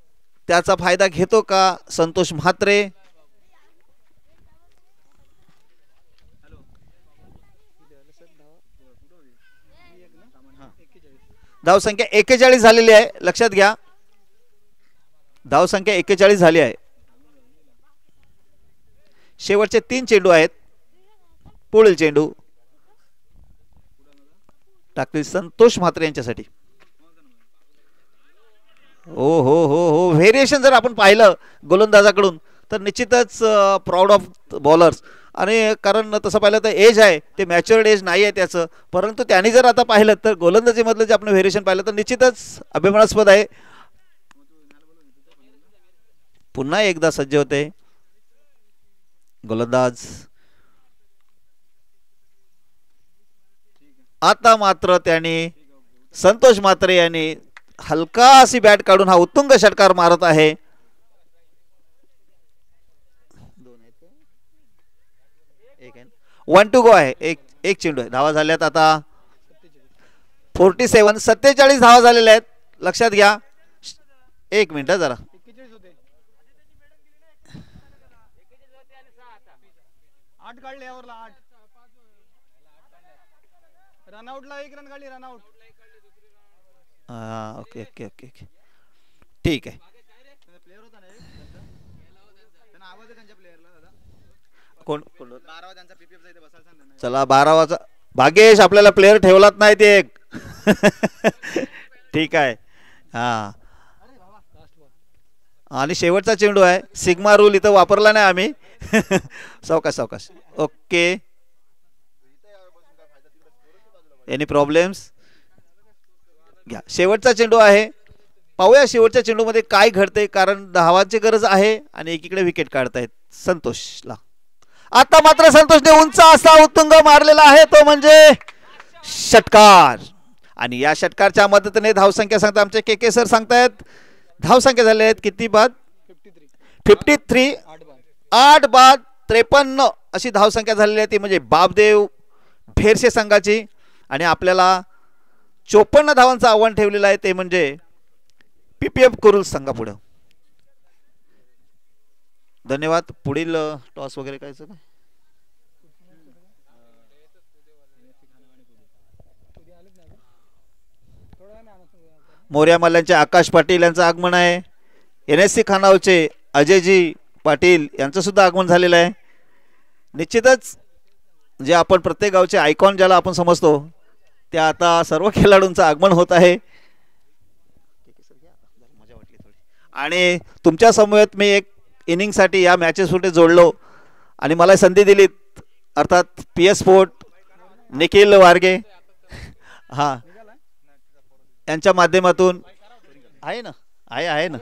त्याचा फायदा घेतो का संतोष म्हात्रे. धावसंख्या 41 झालेली आहे, लक्षात घ्या. धावसंख्या 41 झाली आहे. शेवटचे 3 चेंडू आहेत. पुढील चेंडू टाकतील संतोष म्हात्रे यांच्यासाठी. हो हो हो हो व्हेरिएशन जर आपण पाहिलं गोलंदाजाकडून तर निश्चितच प्राऊड ऑफ बॉलर्स. आणि कारण तसं पाहिलं तर एज आहे ते मॅच्युअर्ड एज नाही आहे त्याचं, परंतु त्यांनी जर आता पाहिलं तर गोलंदाजीमधलं जे आपण व्हेरिएशन पाहिलं तर निश्चितच अभिमानास्पद आहे. पुन्हा एकदा सज्ज होते गोलंदाज. आता मात्र त्यांनी संतोष म्हात्रे यांनी हलका अशी बॅट काढून हा उत्तुंग षटकार मारत आहे. 1 टू गो आहे. एक चेंडू आहे. धावा झाल्यात आता 47 धावा झालेल्या आहेत. लक्षात घ्या. 1 मिनिट जरा. 8 काढले यावरला 8 रनआउटला 1 रन काढली run out. Okay okay okay okay ठीक आहे. प्लेयर होता ना त्यांना आवाज आहे त्यांच्या प्लेयरला दादा. कोण 12वा त्यांचा पीपीएफचा इथे बसायला सांगितलं. चला 12वाचा भाग्येश आपल्याला प्लेयर ठेवलाच नाही ते एक. ठीक आहे. हा आणि शेवटचा चेंडू आहे. सिग्मा रूल इथं वापरला नाही आम्ही. सावकाश सावकाश. ओके एनी प्रॉब्लेम्स घ्या. शेवटचा चेंडू आहे. पाहूया शेवटच्या चेंडूमध्ये काय घडते, कारण धावांची गरज आहे आणि एकीकडे विकेट काढतायत संतोषला. आता मात्र संतोषने उंच असा उत्तुंग मारलेला आहे तो म्हणजे षटकार. आणि या षटकारच्या मदतीने धावसंख्या सांगता आमचे के सर सांगतायत धावसंख्या झाले आहेत किती बाद 53. 8 बाद 53 अशी धावसंख्या झालेली आहे ती म्हणजे बापदेव फेरसे संघाची. आणि आपल्याला 54 धावांचं आव्हान ठेवलेलं आहे ते म्हणजे PPF कुरुल संघापुढे. धन्यवाद. पुढील टॉस वगैरे काय मोर्या मल्ल्यांचे आकाश पाटील यांचं आगमन आहे. NSC खानावचे अजयजी पाटील यांचं सुद्धा आगमन झालेलं आहे. निश्चितच जे आपण प्रत्येक गावचे आयकॉन ज्याला आपण समजतो त्या आता सर्व खेळाडूंचं आगमन होत आहे. आणि तुमच्या समवेत मी एक इनिंगसाठी या मॅचेससाठी जोडलो आणि मला संधी दिलीत अर्थात PS स्पोर्ट निखिल वारगे हां यांच्या माध्यमातून आहे ना आहे ना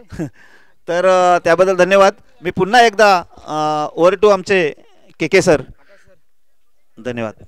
तर त्याबद्दल धन्यवाद. मी पुन्हा एकदा ओव्हर टू आमचे के सर. धन्यवाद.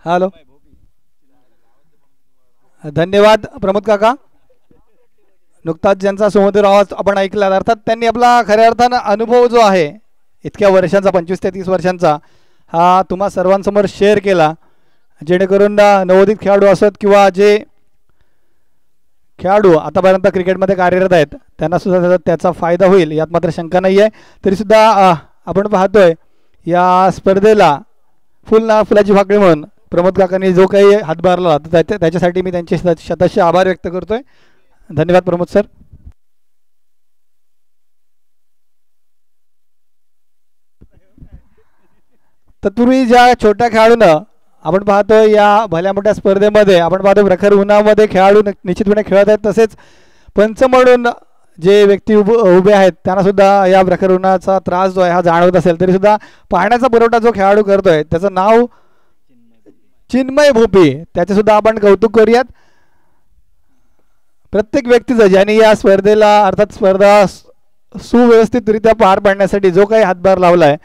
हॅलो धन्यवाद प्रमोद काका. नुकताच ज्यांचा सुमधुर आवाज आपण ऐकला अर्थात त्यांनी आपला खऱ्या अर्थानं अनुभव जो आहे इतक्या वर्षांचा 25 ते 30 वर्षांचा हा तुम्हा सर्वांसमोर शेअर केला जेणेकरून नवोदित खेळाडू असत किंवा जे खेळाडू आतापर्यंत क्रिकेटमध्ये कार्यरत आहेत त्यांना सुद्धा त्याचा फायदा होईल यात मात्र शंका नाही आहे. तरीसुद्धा आपण पाहतोय या स्पर्धेला फुलाची फाकडी म्हणून प्रमोद काकांनी जो काही हातभार लावला त्याच्यासाठी मी त्यांचे शतश आभार व्यक्त करतोय. धन्यवाद प्रमोद सर. तत्पूर्वी ज्या छोट्या खेळाडूनं आपण पाहतोय या भल्या मोठ्या स्पर्धेमध्ये आपण पाहतो प्रखर उन्हामध्ये खेळाडू निश्चितपणे खेळत आहेत. तसेच पंच म्हणून जे व्यक्ती उभे आहेत त्यांना सुद्धा या प्रखर उन्हाचा त्रास जो आहे हा जाणवत असेल तरी सुद्धा पाहण्याचा पुरवठा जो खेळाडू करतोय त्याचं नाव चिन्मय भोपी. त्याचे सुद्धा आपण कौतुक करूयात. प्रत्येक व्यक्तीचं ज्यांनी या स्पर्धेला अर्थात स्पर्धा सुव्यवस्थितरित्या पार पाडण्यासाठी जो काही हातभार लावलाय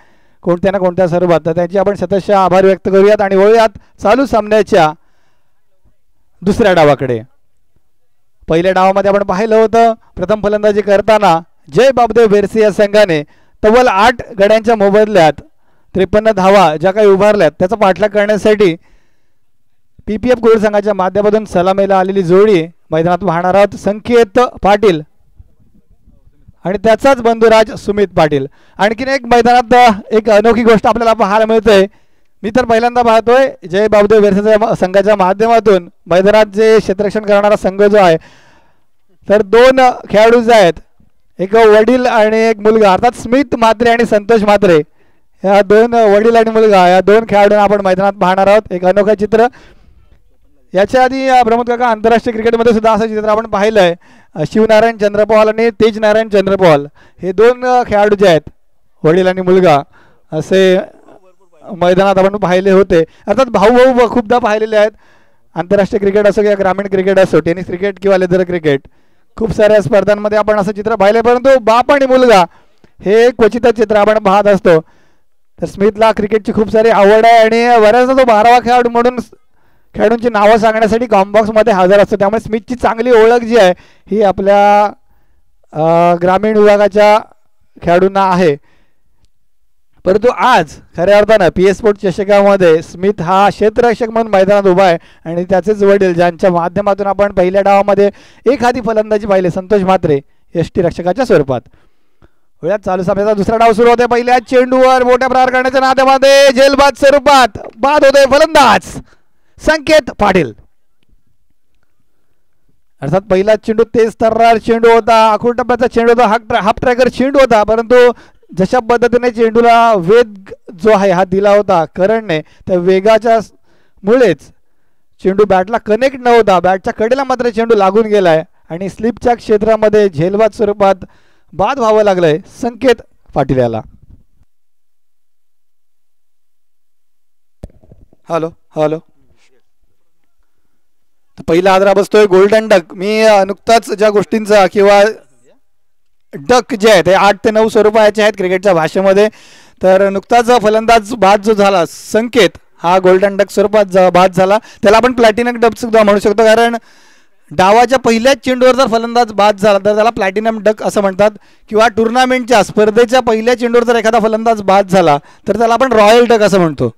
कोणत्या ना कोणत्या स्वरूपात तर त्यांचे आपण शतशः आभार व्यक्त करूयात. आणि वळूयात चालू सामन्याच्या दुसऱ्या डावाकडे. पहिल्या डावामध्ये आपण पाहिलं होतं प्रथम फलंदाजी करताना जय बापदेव बेरसे या संघाने तब्बल 8 गड्यांच्या मोबदल्यात 53 धावा ज्या काही उभारल्यात त्याचा पाठलाग करण्यासाठी PPF कुरुल संघाच्या माध्यमातून सलामीला आलेली जोडी मैदानात वाहणार आहोत. संकेत पाटील आणि त्याचाच बंधुराज सुमित पाटील. आणखीन एक मैदानात एक अनोखी गोष्ट आपल्याला पाहायला मिळते. मी तर पहिल्यांदा पाहतोय जय बापदेव बेरसे संघाच्या माध्यमातून मैदानात जे क्षेत्ररक्षण करणारा संघ जो आहे तर 2 खेळाडू जे आहेत एक वडील आणि एक मुलगा अर्थात स्मित म्हात्रे आणि संतोष म्हात्रे या 2 वडील आणि मुलगा या 2 खेळाडूंना आपण मैदानात पाहणार आहोत. एक अनोखं चित्र. याच्या आधी प्रमोद काका आंतरराष्ट्रीय क्रिकेटमध्ये सुद्धा असं चित्र आपण पाहिलं आहे. शिवनारायण चंद्रपवाल आणि तेज नारायण चंद्रपवाल हे 2 खेळाडू जे आहेत वडील आणि मुलगा असे मैदानात आपण पाहिले होते. अर्थात भाऊ खूपदा पाहिलेले आहेत. आंतरराष्ट्रीय क्रिकेट असो किंवा ग्रामीण क्रिकेट असो टेनिस क्रिकेट किंवा लेदर क्रिकेट खूप साऱ्या स्पर्धांमध्ये आपण असं चित्र पाहिले परंतु बाप आणि मुलगा हे क्वचितच चित्र आपण पाहत असतो. तर स्मिथला क्रिकेटची खूप सारी आवड आहे आणि बऱ्याचदा तो 12वा खेळाडू म्हणून खेळाडूंची नावं सांगण्यासाठी कॉम्बॉक्समध्ये हजर असतो. त्यामुळे स्मिथची चांगली ओळख जी आहे ही आपल्या ग्रामीण विभागाच्या खेळाडूंना आहे. परंतु आज खऱ्या अर्थानं PS स्पोर्ट चषकामध्ये स्मिथ हा क्षेत्ररक्षक म्हणून मैदानात उभा आहे आणि त्याचेच वडील ज्यांच्या माध्यमातून आपण पहिल्या डावामध्ये एक हाती फलंदाजी पाहिले संतोष म्हात्रे यष्टीरक्षकाच्या स्वरूपात. वेळात चालू सामन्याचा दुसरा डाव सुरू होते. पहिल्या चेंडूवर मोठ्या प्रहार करण्याच्या नात्यामध्ये झेलबाद स्वरूपात बाद होते फलंदाज संकेत पाटील. अर्थात पहिला चेंडू तेज तर्रार चेंडू होता, आखूड टप्प्याचा चेंडू होता, हाफ ट्रॅकर चेंडू होता, परंतु जशा पद्धतीने चेंडूला वेग जो आहे हा दिला होता करणने, त्या वेगाच्या मुळेच चेंडू बॅटला कनेक्ट नव्हता. बॅटच्या कडेला मात्र चेंडू लागून गेलाय आणि स्लिपच्या क्षेत्रामध्ये झेलबाद स्वरूपात बाद व्हावं लागलंय संकेत पाटील याला. हॅलो हॅलो, पहिला आदरा बसतोय गोल्डन डक. मी नुकताच ज्या गोष्टींचा किंवा डक जे आहे ते 8 ते 9 स्वरूपाचे आहेत क्रिकेटच्या भाषेमध्ये, तर नुकताच फलंदाज बाद जो झाला संकेत हा गोल्डन डक स्वरूपात बाद झाला. त्याला आपण प्लॅटिनम डक सुद्धा म्हणू शकतो, कारण डावाच्या पहिल्याच चेंडूवर जर फलंदाज बाद झाला तर त्याला प्लॅटिनम डक असं म्हणतात. किंवा टुर्नामेंटच्या स्पर्धेच्या पहिल्या चेंडूवर जर एखादा फलंदाज बाद झाला तर त्याला आपण रॉयल डक असं म्हणतो.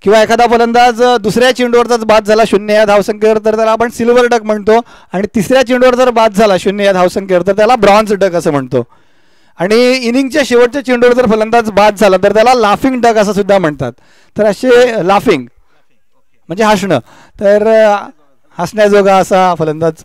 किंवा एखादा फलंदाज दुसऱ्या चेंडूवरचाच बाद झाला 0 या धावसंख्येवर तर त्याला आपण सिल्वर डक म्हणतो. आणि तिसऱ्या चेंडूवर जर बाद झाला 0 या धावसंख्येवर तर त्याला ब्रॉन्झ डक असं म्हणतो. आणि इनिंगच्या शेवटच्या चेंडूवर जर फलंदाज बाद झाला तर त्याला लाफिंग डक असं सुद्धा म्हणतात. तर असे लाफिंग म्हणजे हसणं, तर हसण्याजोगा असा फलंदाज.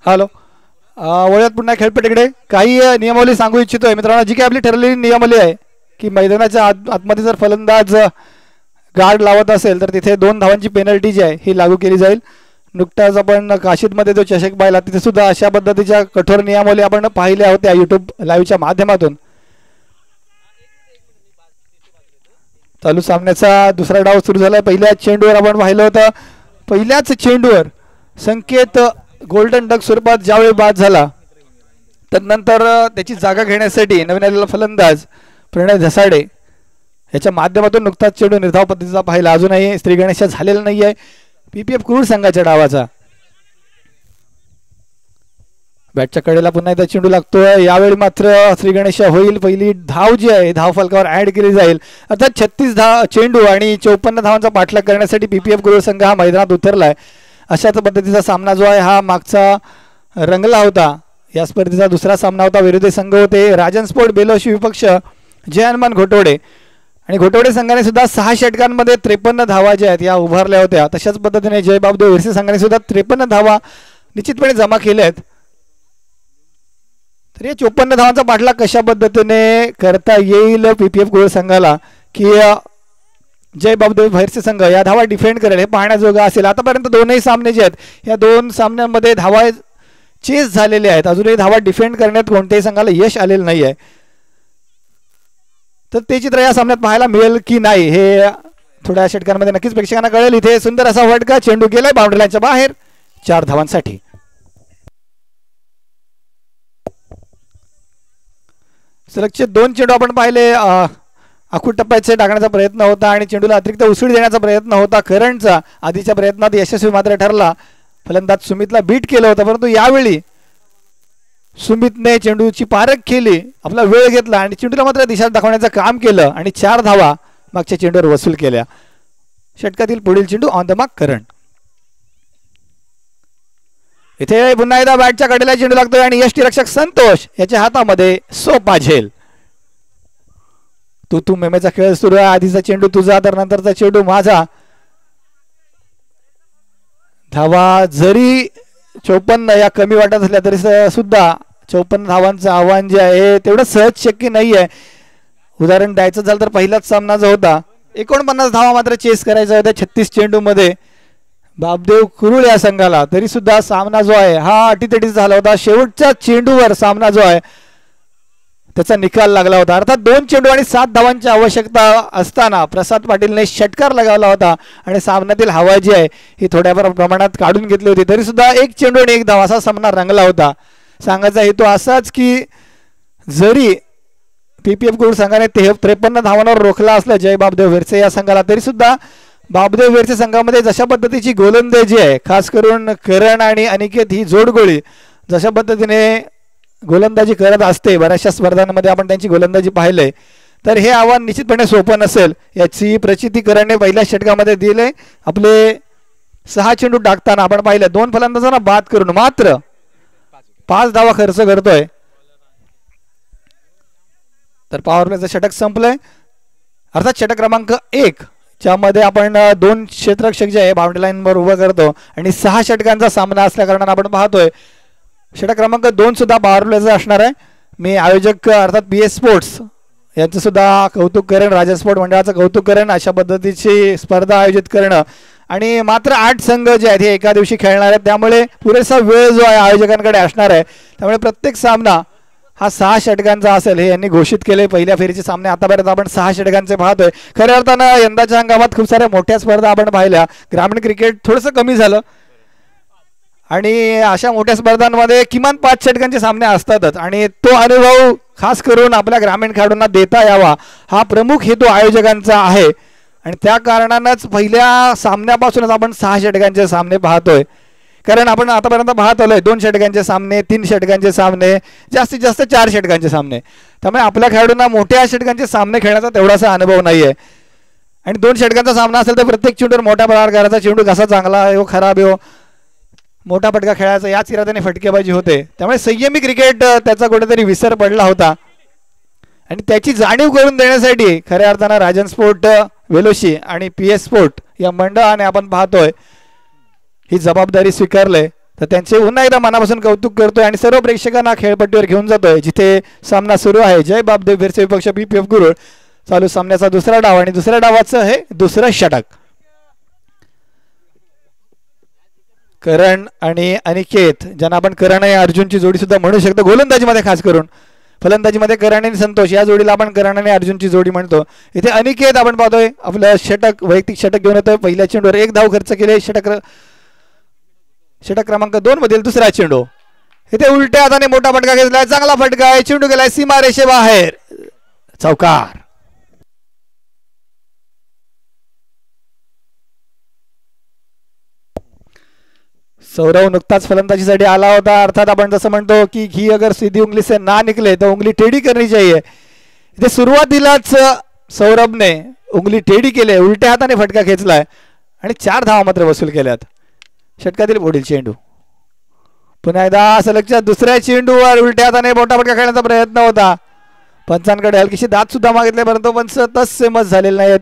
हॅलो, वळूयात पुन्हा खेळपट्टीकडे. काही नियमावली सांगू इच्छितोय मित्रांनो. जी काही आपली ठरलेली नियमावली आहे की मैदानाच्या आतमध्ये जर फलंदाज गार्ड लावत असेल तर तिथे 2 धावांची पेनल्टी जी आहे ही लागू केली जाईल. नुकताच आपण काशीदमध्ये जो चषक पाहिला तिथे सुद्धा अशा पद्धतीच्या कठोर नियमावली आपण पाहिल्या होत्या यूट्यूब लाईव्हच्या माध्यमातून. चालू सामन्याचा दुसरा डाव सुरू झाला. पहिल्याच चेंडूवर आपण पाहिलं होतं, पहिल्याच चेंडूवर संकेत गोल्डन डक स्वरूपात ज्यावेळी बाद झाला तर नंतर त्याची जागा घेण्यासाठी नवीन आलेला फलंदाज प्रणय धसाडे याच्या माध्यमातून नुकताच चेंडू निर्धाव पद्धतीचा पाहिला. अजूनही श्रीगणेश झालेला नाही आहे पीपीएफ क्रूर संघाच्या डावाचा. बॅटच्या कडेला पुन्हा एकदा चेंडू लागतोय. यावेळी मात्र श्रीगणेश होईल. पहिली धाव जी आहे धाव फलकावर ऍड केली जाईल. अर्थात 36 चेंडू आणि 54 धावांचा पाठलाग करण्यासाठी पीपीएफ क्रूर संघ हा मैदानात उतरलाय. अशाच पद्धतीचा सामना जो आहे हा मागचा रंगला होता. या स्पर्धेचा दुसरा सामना होता. विरोधी संघ होते राजन स्पोर्ट बेलोशी विपक्ष जय हनुमान घोटवडे. आणि घोटवडे संघाने सुद्धा 6 षटकांमध्ये 53 धावा ज्या आहेत या उभारल्या होत्या. तशाच पद्धतीने जय बाबदेव विरसे संघाने सुद्धा 53 धावा निश्चितपणे जमा केल्या आहेत. तर या 54 धावांचा पाठलाग कशा पद्धतीने करता येईल पीपीएफ गोळ संघाला की जय बाबदेव भैरचे संघ या धावा डिफेंड करेल हे पाहण्याजोगं असेल. आतापर्यंत दोनही सामने जे आहेत या दोन सामन्यांमध्ये धावा चेस झालेले आहेत. अजूनही धावा डिफेंड करण्यात कोणत्याही संघाला यश आलेलं नाही आहे. तर ते चित्र या सामन्यात पाहायला मिळेल की नाही हे थोड्या षटकांमध्ये नक्कीच प्रेक्षकांना कळेल. इथे सुंदर असा फटका, चेंडू गेलाय बाउंड्री लाईनच्या बाहेर 4 धावांसाठी. सलगचे 2 चेंडू आपण पाहिले. आखूड टप्प्याचे टाकण्याचा प्रयत्न होता आणि चेंडूला अतिरिक्त उसळी देण्याचा प्रयत्न होता करंटचा. आधीच्या प्रयत्नात यशस्वी मात्र ठरला. फलंदाज सुमितला बीट केलं होतं, परंतु यावेळी सुमितने चेंडूची पारख केली, आपला वेळ घेतला आणि चेंडूला मात्र दिशा दाखवण्याचं काम केलं आणि 4 धावा मागच्या चेंडूवर वसूल केल्या. षटकातील पुढील चेंडू ऑन द मार्क करंट. इथे पुन्हा एकदा बॅटच्या कडेला चेंडू लागतोय आणि यष्टीरक्षक संतोष याच्या हातामध्ये सोपा झेल. तू मेमेचा खेळ सुरू आहे. आधीचा चेंडू तुझा तर नंतरचा चेंडू माझा. धावा जरी 54 या कमी वाटत असल्या तरी सुद्धा 54 धावांचं आव्हान जे आहे तेवढं सहज शक्य नाही आहे. उदाहरण द्यायचं झालं तर पहिलाच सामना जो होता 49 धावा मात्र चेस करायचा होता 36 चेंडू मध्ये बाबदेव कुरुळ या संघाला. तरी सुद्धा सामना जो आहे हा अटीतटीच झाला होता. शेवटच्या चेंडूवर सामना जो आहे त्याचा निकाल लागला होता. अर्थात 2 चेंडू आणि 7 धावांची आवश्यकता असताना प्रसाद पाटीलने षटकार लगावला होता आणि सामन्यातील हवा जी आहे ही थोड्याफार प्रमाणात काढून घेतली होती. तरी सुद्धा 1 चेंडू आणि 1 धाव असा सामना रंगला होता. सांगायचा हेतू असाच की जरी पीपीएफ कुरुळ संघाने 53 धावांवर रोखला असला जय बाबदेव विरसे या संघाला, तरी सुद्धा बाबदेव विरसे संघामध्ये जशा पद्धतीची गोलंदाजी आहे, खास करून करण आणि अनिकेत ही जोडगोळी जशा पद्धतीने गोलंदाजी करत असते, बऱ्याचशा स्पर्धांमध्ये आपण त्यांची गोलंदाजी पाहिलंय, तर हे आव्हान निश्चितपणे सोपं नसेल याची प्रचिती करणने पहिल्या षटकामध्ये दिले. आपले 6 चेंडू टाकताना आपण पाहिलं 2 फलंदाजांना बाद करून मात्र 5 धावा खर्च करतोय. तर पॉवर प्लेचं षटक संपलंय. अर्थात षटक क्रमांक 1 ज्यामध्ये आपण 2 क्षेत्ररक्षक जे आहे बाउंड्री लाईनवर उभं करतो आणि 6 षटकांचा सामना असल्या कारणाने आपण पाहतोय षटक क्रमांक 2 सुद्धा पॉवर प्लेचं असणार आहे. मी आयोजक अर्थात PS स्पोर्ट्स यांचं सुद्धा कौतुक करेन, राजा स्पोर्ट मंडळाचं कौतुक करेन अशा पद्धतीची स्पर्धा आयोजित करणं. आणि मात्र 8 संघ जे आहेत हे एका दिवशी खेळणार आहेत, त्यामुळे पुरेसा वेळ जो आहे आयोजकांकडे असणार आहे. त्यामुळे प्रत्येक सामना हा 6 षटकांचा असेल हे यांनी घोषित केले. पहिल्या फेरीचे सामने आतापर्यंत आपण 6 षटकांचे पाहतोय. खऱ्या अर्थानं यंदाच्या हंगामात खूप साऱ्या मोठ्या स्पर्धा आपण पाहिल्या. ग्रामीण क्रिकेट थोडंसं कमी झालं आणि अशा मोठ्या स्पर्धांमध्ये किमान 5 षटकांचे सामने असतातच आणि तो अनुभव खास करून आपल्या ग्रामीण खेळाडूंना देता यावा हा प्रमुख हेतू आयोजकांचा आहे. आणि त्या कारणानंच पहिल्या सामन्यापासूनच आपण 6 षटकांचे सामने पाहतोय. कारण आपण आतापर्यंत पाहत आलोय 2 षटकांचे सामने, 3 षटकांचे सामने, जास्तीत जास्त 4 षटकांचे सामने. त्यामुळे आपल्या खेळाडूंना मोठ्या षटकांचे सामने खेळण्याचा तेवढासा अनुभव नाही आहे. आणि 2 षटकांचा सामना असेल तर प्रत्येक चेंडूवर मोठ्या प्रकाराचा चेंडू कसा चांगला आहे हो खराब आहे हो, मोठा फटका खेळायचा याच इराद्याने फटकेबाजी होते. त्यामुळे संयमी क्रिकेट त्याचा कुठेतरी विसर पडला होता आणि त्याची जाणीव करून देण्यासाठी खऱ्या अर्थानं राजन स्पोर्ट वेलोशी आणि PS स्पोर्ट या मंडळाने आपण पाहतोय ही जबाबदारी स्वीकारलंय. तर त्यांचे पुन्हा एकदा मनापासून कौतुक करतोय आणि सर्व प्रेक्षकांना खेळपट्टीवर घेऊन जातोय जिथे सामना सुरू आहे. जय बाबदेव विरसे विपक्ष PPF कुरुळ. चालू सामन्याचा दुसरा डाव आणि दुसऱ्या डावाचं हे दुसरं षटक. करण आणि अनिकेत ज्यांना आपण करण आणि अर्जुनची जोडी सुद्धा म्हणू शकतो गोलंदाजीमध्ये, खास करून फलंदाजीमध्ये करण आणि संतोष या जोडीला आपण करण आणि अर्जुनची जोडी म्हणतो. इथे अनिकेत आपण पाहतोय आपलं षटक वैयक्तिक षटक घेऊन येतोय. पहिल्या चेंडूवर 1 धाव खर्च केले. षटक क्रमांक 2 मधील दुसरा चेंडू. इथे उलट्या हाताने मोठा फटका घेतलाय, चांगला फटका आहे, चेंडू गेलाय सीमा रेषेबाहेर, चौकार. सौरव नुकताच फलंदाजीसाठी आला होता. अर्थात आपण जसं म्हणतो की घी अगर सीधी उंगली से ना निकले तो उंगली टेढ़ी करनी चाहिए. इथे सुरुवातीलाच सौरभने उंगली टेढ़ी केली, उलट्या हाताने फटका खेचलाय आणि 4 धावा मात्र वसूल केल्यात. षटकातील पुढील चेंडू. पुन्हा एकदा सलगच्या दुसऱ्या चेंडूवर उलट्या हाताने मोठा फटका खेळण्याचा प्रयत्न होता. पंचांकडे हलकीशी दात सुद्धा मागितले परंतु पंच तसे मत झालेले नाहीत.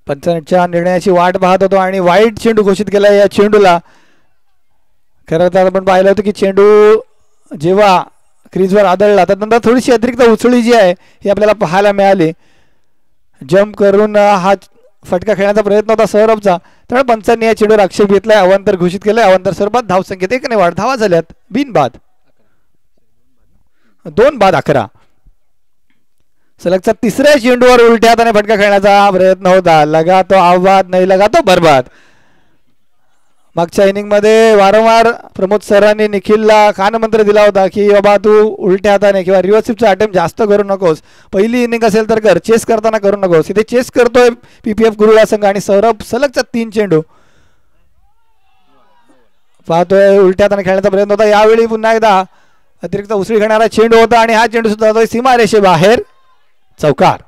पंचांच्या निर्णयाची वाट पाहत होतो आणि वाईट चेंडू घोषित केला या चेंडूला. खरं तर आपण पाहिलं होतं की चेंडू जेव्हा क्रीजवर आदळला त्यानंतर थोडीशी अतिरिक्त उचळी जी आहे ही आपल्याला पाहायला मिळाली. जम्प करून हा फटका खेळण्याचा प्रयत्न होता सौरभचा, त्यामुळे पंचांनी या चेंडूवर आक्षेप घेतलाय. अवांतर घोषित केलंय. अवांतर स्वरूपात धावसंख्येत 1 ने वाढ. धावा झाल्यात बिनबाद 2 बाद 11. सलगचा तिसऱ्या चेंडूवर उलट्या हाताने फटका खेळण्याचा प्रयत्न होता. लगा तो आबाद नाही लगा तो बरबाद. मागच्या इनिंग मध्ये वारंवार प्रमोद सरांनी निखिलला कानमंत्र दिला होता की बाबा तू उलट्या हाताने किंवा रिव्हर्सिपचा अटेम्प्ट जास्त करू नकोस. पहिली इनिंग असेल तर कर, चेस करताना करू नकोस. इथे चेस करतोय पीपीएफ गुरुळा संघ आणि सौरभ सलगचा 3 चेंडू पाहतोय. उलट्या हाताने खेळण्याचा प्रयत्न होता. यावेळी पुन्हा एकदा अतिरिक्त उसळी घेणारा चेंडू होता आणि हा चेंडू सुद्धा जातोय सीमारेषे बाहेर. चौकार.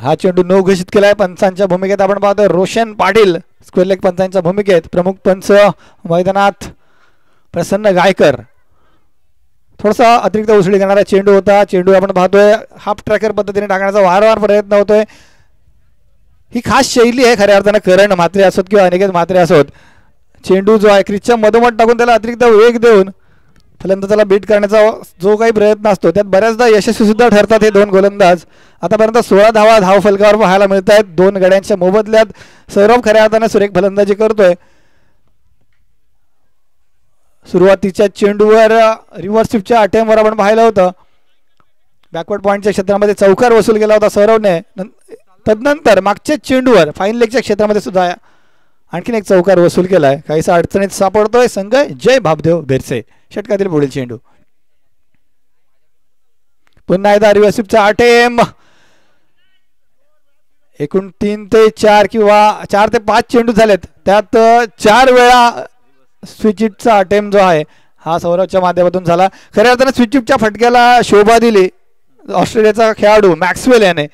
हा चेंडू नो घोषित केलाय. पंचांच्या भूमिकेत आपण पाहतोय रोशन पाटील स्क्वेअर लेग पंचांच्या भूमिकेत. प्रमुख पंच मैदानात प्रसन्न गायकर. थोडासा अतिरिक्त उसळी घेणारा चेंडू होता. चेंडू आपण पाहतोय हाफ ट्रॅकर पद्धतीने टाकण्याचा वारंवार प्रयत्न होतोय. ही खास शैली आहे खऱ्या अर्थानं. करण म्हात्रे असोत किंवा अनिकेत म्हात्रे असोत, चेंडू जो आहे क्रीजच्या मधोमध टाकून त्याला अतिरिक्त वेग देऊन फलंदाजाला बीट करण्याचा जो काही प्रयत्न असतो त्यात बऱ्याचदा यशस्वी सुद्धा ठरतात हे 2 गोलंदाज. आतापर्यंत 16 धावा धाव फलकावर पाहायला मिळत आहेत. 2 गड्यांच्या मोबदल्यात सौरभ खऱ्या अर्थाने सुरेख फलंदाजी करतोय. सुरुवातीच्या चेंडूवर रिव्हर्सिपच्या अटेम्प्टवर आपण पाहिलं होतं बॅकवर्ड पॉईंटच्या क्षेत्रामध्ये चौकार वसूल केला होता सौरभने. तदनंतर मागच्या चेंडूवर फाईन लेगच्या क्षेत्रामध्ये सुद्धा आणखीन एक चौकार वसूल केलाय. काहीसा अडचणीत सापडतोय संघ जय भाबदेव बेरसे. षटकातील पुढील चेंडू पुन्हा एकदा रिव्हर्सिपचा अटेम्प्ट. एकूण 3 ते 4 किंवा 4 ते 5 चेंडू झालेत. त्यात 4 वेळा स्विचिपचा अटेम्प्ट जो आहे हा सौरभच्या माध्यमातून झाला. खऱ्या अर्थाने स्विचिपच्या फटक्याला शोभा दिली ऑस्ट्रेलियाचा खेळाडू मॅक्सवेल याने.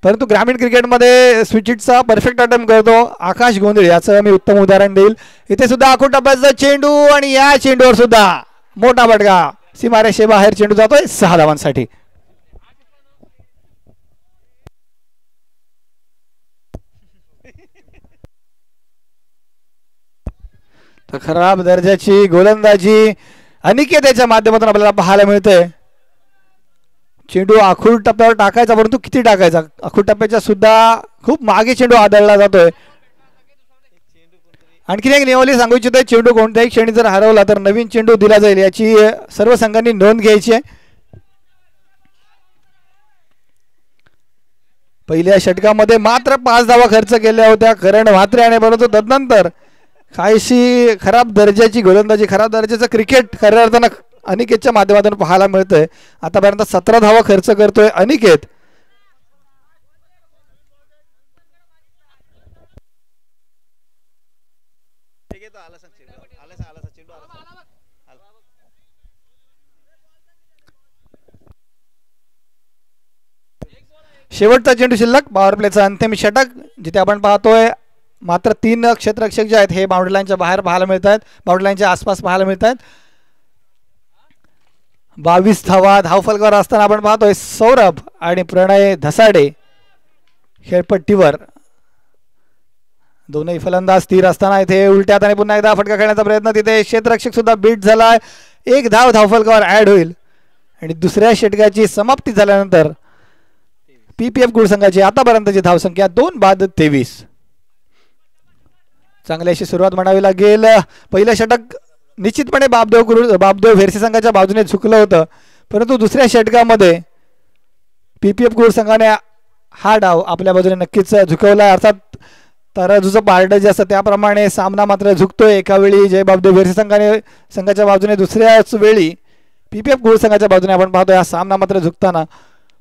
परंतु ग्रामीण क्रिकेटमध्ये स्विचिटचा परफेक्ट अटेम्प्ट करतो आकाश गोंधळे, याचं मी उत्तम उदाहरण देईल. इथे सुद्धा आखूड टप्प्याचा चेंडू आणि या चेंडूवर सुद्धा मोठा फटका. सीमारेषे बाहेर चेंडू जातोय 6 धावांसाठी. तर खराब दर्जाची गोलंदाजी अनिकेतच्या माध्यमातून आपल्याला पाहायला मिळते. चेंडू आखूड टप्प्यावर टाकायचा, परंतु किती टाकायचा. आखूड टप्प्याच्या सुद्धा खूप मागे चेंडू आदळला जातोय. आणखीन एक नियमावली सांगू इच्छितोय. चेंडू कोणत्याही क्षणी जर हरवला तर नवीन चेंडू दिला जाईल याची सर्व संघांनी नोंद घ्यायची आहे. पहिल्या षटकामध्ये मात्र 5 धावा खर्च केल्या होत्या करण म्हात्रे याने, परंतु तदनंतर काहीशी खराब दर्जाची गोलंदाजी, खराब दर्जाचं क्रिकेट खऱ्या अर्थानं अनिकेतच्या माध्यमातून पाहायला मिळतंय. आतापर्यंत 17 धावा खर्च करतोय अनिकेत. शेवटचा चेंडू शिल्लक पॉवर प्लेचा अंतिम षटक, जिथे आपण पाहतोय मात्र 3 क्षेत्ररक्षक जे आहेत हे बाउंड्री लाईनच्या बाहेर पाहायला मिळत आहेत, बाउंड्री लाईनच्या आसपास पाहायला मिळत आहेत. 22 धावा धावफलकावर असताना आपण पाहतोय सौरभ आणि प्रणय धसाडे खेळपट्टीवर. दोनही फलंदाज स्थिर असताना इथे उलट्या हाताने पुन्हा एकदा फटका खेळण्याचा प्रयत्न. तिथे क्षेत्ररक्षक सुद्धा बीट झालाय. 1 धाव धावफलकावर ऍड होईल आणि दुसऱ्या षटकाची समाप्ती झाल्यानंतर पीपीएफ गुड संघाची आतापर्यंतची धावसंख्या 2 बाद 23. चांगली अशी सुरुवात म्हणावी लागेल. पहिलं षटक निश्चितपणे बाबदेव भेरसे संघाच्या बाजूने झुकलं होतं, परंतु दुसऱ्या षटकामध्ये पीपीएफ गुड संघाने हा डाव आपल्या बाजूने नक्कीच झुकवला. अर्थात तराजूचं पारडं जे असतं त्याप्रमाणे सामना मात्र झुकतोय. एका वेळी जय बाबदेव भेरसे संघाच्या बाजूने, दुसऱ्याच वेळी पीपीएफ गुड संघाच्या बाजूने आपण पाहतोय हा सामना मात्र झुकताना.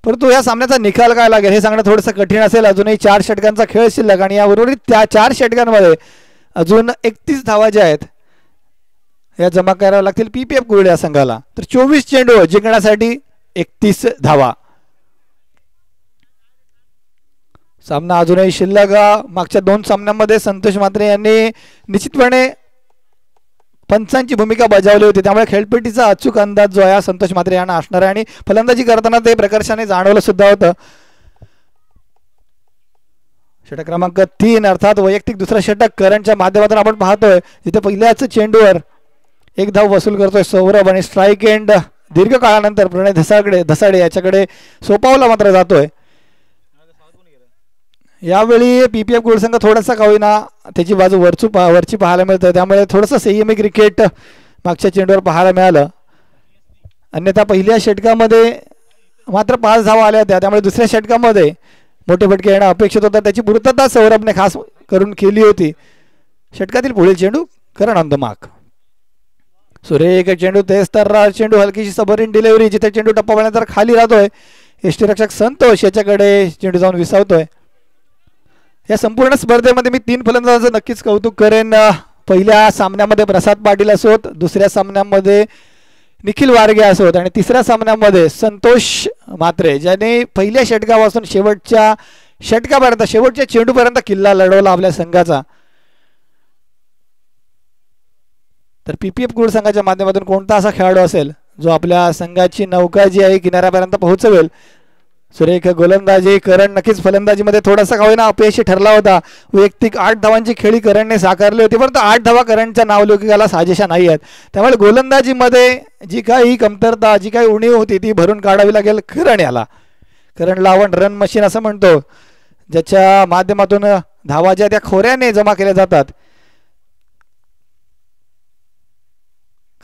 परंतु या सामन्याचा निकाल काय लागेल हे सांगणं थोडंसं कठीण असेल. अजूनही 4 षटकांचा खेळ शिल्लक आणि याबरोबर त्या 4 षटकांमध्ये अजून 31 धावा ज्या आहेत या जमा कराव्या लागतील पीपीएफ गुड या संघाला. तर 24 चेंडू जिंकण्यासाठी 31 धावा. सामना अजूनही शिल्लक. मागच्या 2 सामन्यांमध्ये संतोष म्हात्रे यांनी निश्चितपणे पंचांची भूमिका बजावली होती, त्यामुळे खेळपट्टीचा अचूक अंदाज जो आहे संतोष म्हात्रे यांना असणार आहे आणि फलंदाजी करताना ते प्रकर्षाने जाणवलं सुद्धा होतं. षटक क्रमांक 3 अर्थात वैयक्तिक दुसरा षटक करणच्या माध्यमातून आपण पाहतोय, जिथे पहिल्याच चेंडूवर एक धाव वसूल करतोय सौरभ आणि स्ट्राईक एंड दीर्घ काळानंतर प्रणय धसाडे याच्याकडे सोपावला मात्र जातोय. यावेळी पीपीएफ गोल्ड संघ थोडासा का होईना त्याची बाजू वरची पाहायला मिळतं, त्यामुळे थोडंसं संयमी क्रिकेट मागच्या चेंडूवर पाहायला मिळालं. अन्यथा पहिल्या षटकामध्ये मात्र 5 धावा आल्या होत्या, त्यामुळे दुसऱ्या षटकामध्ये मोठे फटके येणं अपेक्षित होतं. त्याची पूर्तता सौरभने खास करून केली होती. षटकातील पुढील चेंडू करण ऑन द मार्क. सुरेख चेंडू तेच तर चेंडू हलकीशी सबरीन डिलिव्हरी, जिथे चेंडू टप्पा पडल्यानंतर खाली राहतोय. यष्टीरक्षक संतोष याच्याकडे चेंडू जाऊन विसावतोय. या संपूर्ण स्पर्धेमध्ये मी 3 फलंदाजांचं नक्कीच कौतुक करेन. पहिल्या सामन्यामध्ये प्रसाद पाटील असोत, दुसऱ्या सामन्यामध्ये निखिल वारगे असोत आणि तिसऱ्या सामन्यामध्ये संतोष म्हात्रे, ज्याने पहिल्या षटकापासून शेवटच्या षटकापर्यंत शेवटच्या चेंडूपर्यंत किल्ला लढवला आपल्या संघाचा. तर पीपीएफ गोल्ड संघाच्या माध्यमातून कोणता असा खेळाडू असेल जो आपल्या संघाची नौका जी आहे किनाऱ्यापर्यंत पोहोचवेल. सुरेख गोलंदाजी. करण नक्कीच फलंदाजीमध्ये थोडासा का होईना अपयशी ठरला होता. वैयक्तिक 8 धावांची खेळी करणने साकारली होती, परंतु 8 धावा करणच्या नावलौकिकाला साजेशा नाही आहेत. त्यामुळे गोलंदाजीमध्ये जी काही कमतरता, जी काही उणीव होती ती भरून काढावी लागेल करण याला. करणला आपण रन मशीन असं म्हणतो, ज्याच्या माध्यमातून धावा ज्या त्या खोऱ्याने जमा केल्या जातात.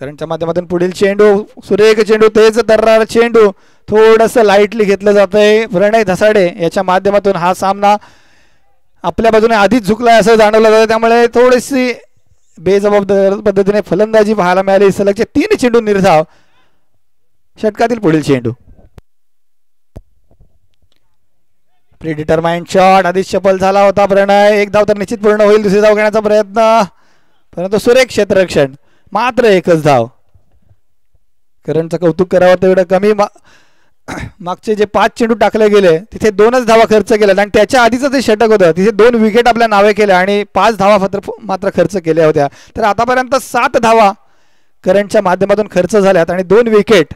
करणच्या माध्यमातून पुढील चेंडू सुरेख चेंडू तेज तर्रार चेंडू थोडंसं लाईटली घेतलं जातंय. प्रणय धसाडे याच्या माध्यमातून हा सामना आपल्या बाजूने आधीच झुकलाय असं जाणवलं जातं, त्यामुळे थोडीशी बेजबाबदार पद्धतीने फलंदाजी पाहायला मिळाली. सलगचे 3 चेंडू निर्धाव. षटकातील पुढील चेंडू प्रीडिटरमाइंड शॉट आधीच सफल झाला होता. प्रणय एक धाव तर निश्चित पूर्ण होईल. दुसरी धाव घेण्याचा प्रयत्न, परंतु सुरेख क्षेत्ररक्षण, मात्र एकच धाव. करणचं कौतुक करावं तेवढं कमी. मागचे जे 5 चेंडू टाकले गेले तिथे 2च धावा खर्च केल्या आणि त्याच्या आधीचं जे षटक होतं तिथे 2 विकेट आपल्या नावे केल्या आणि 5 धावा मात्र खर्च केल्या होत्या. तर आतापर्यंत 7 धावा करणच्या माध्यमातून खर्च झाल्यात आणि 2 विकेट.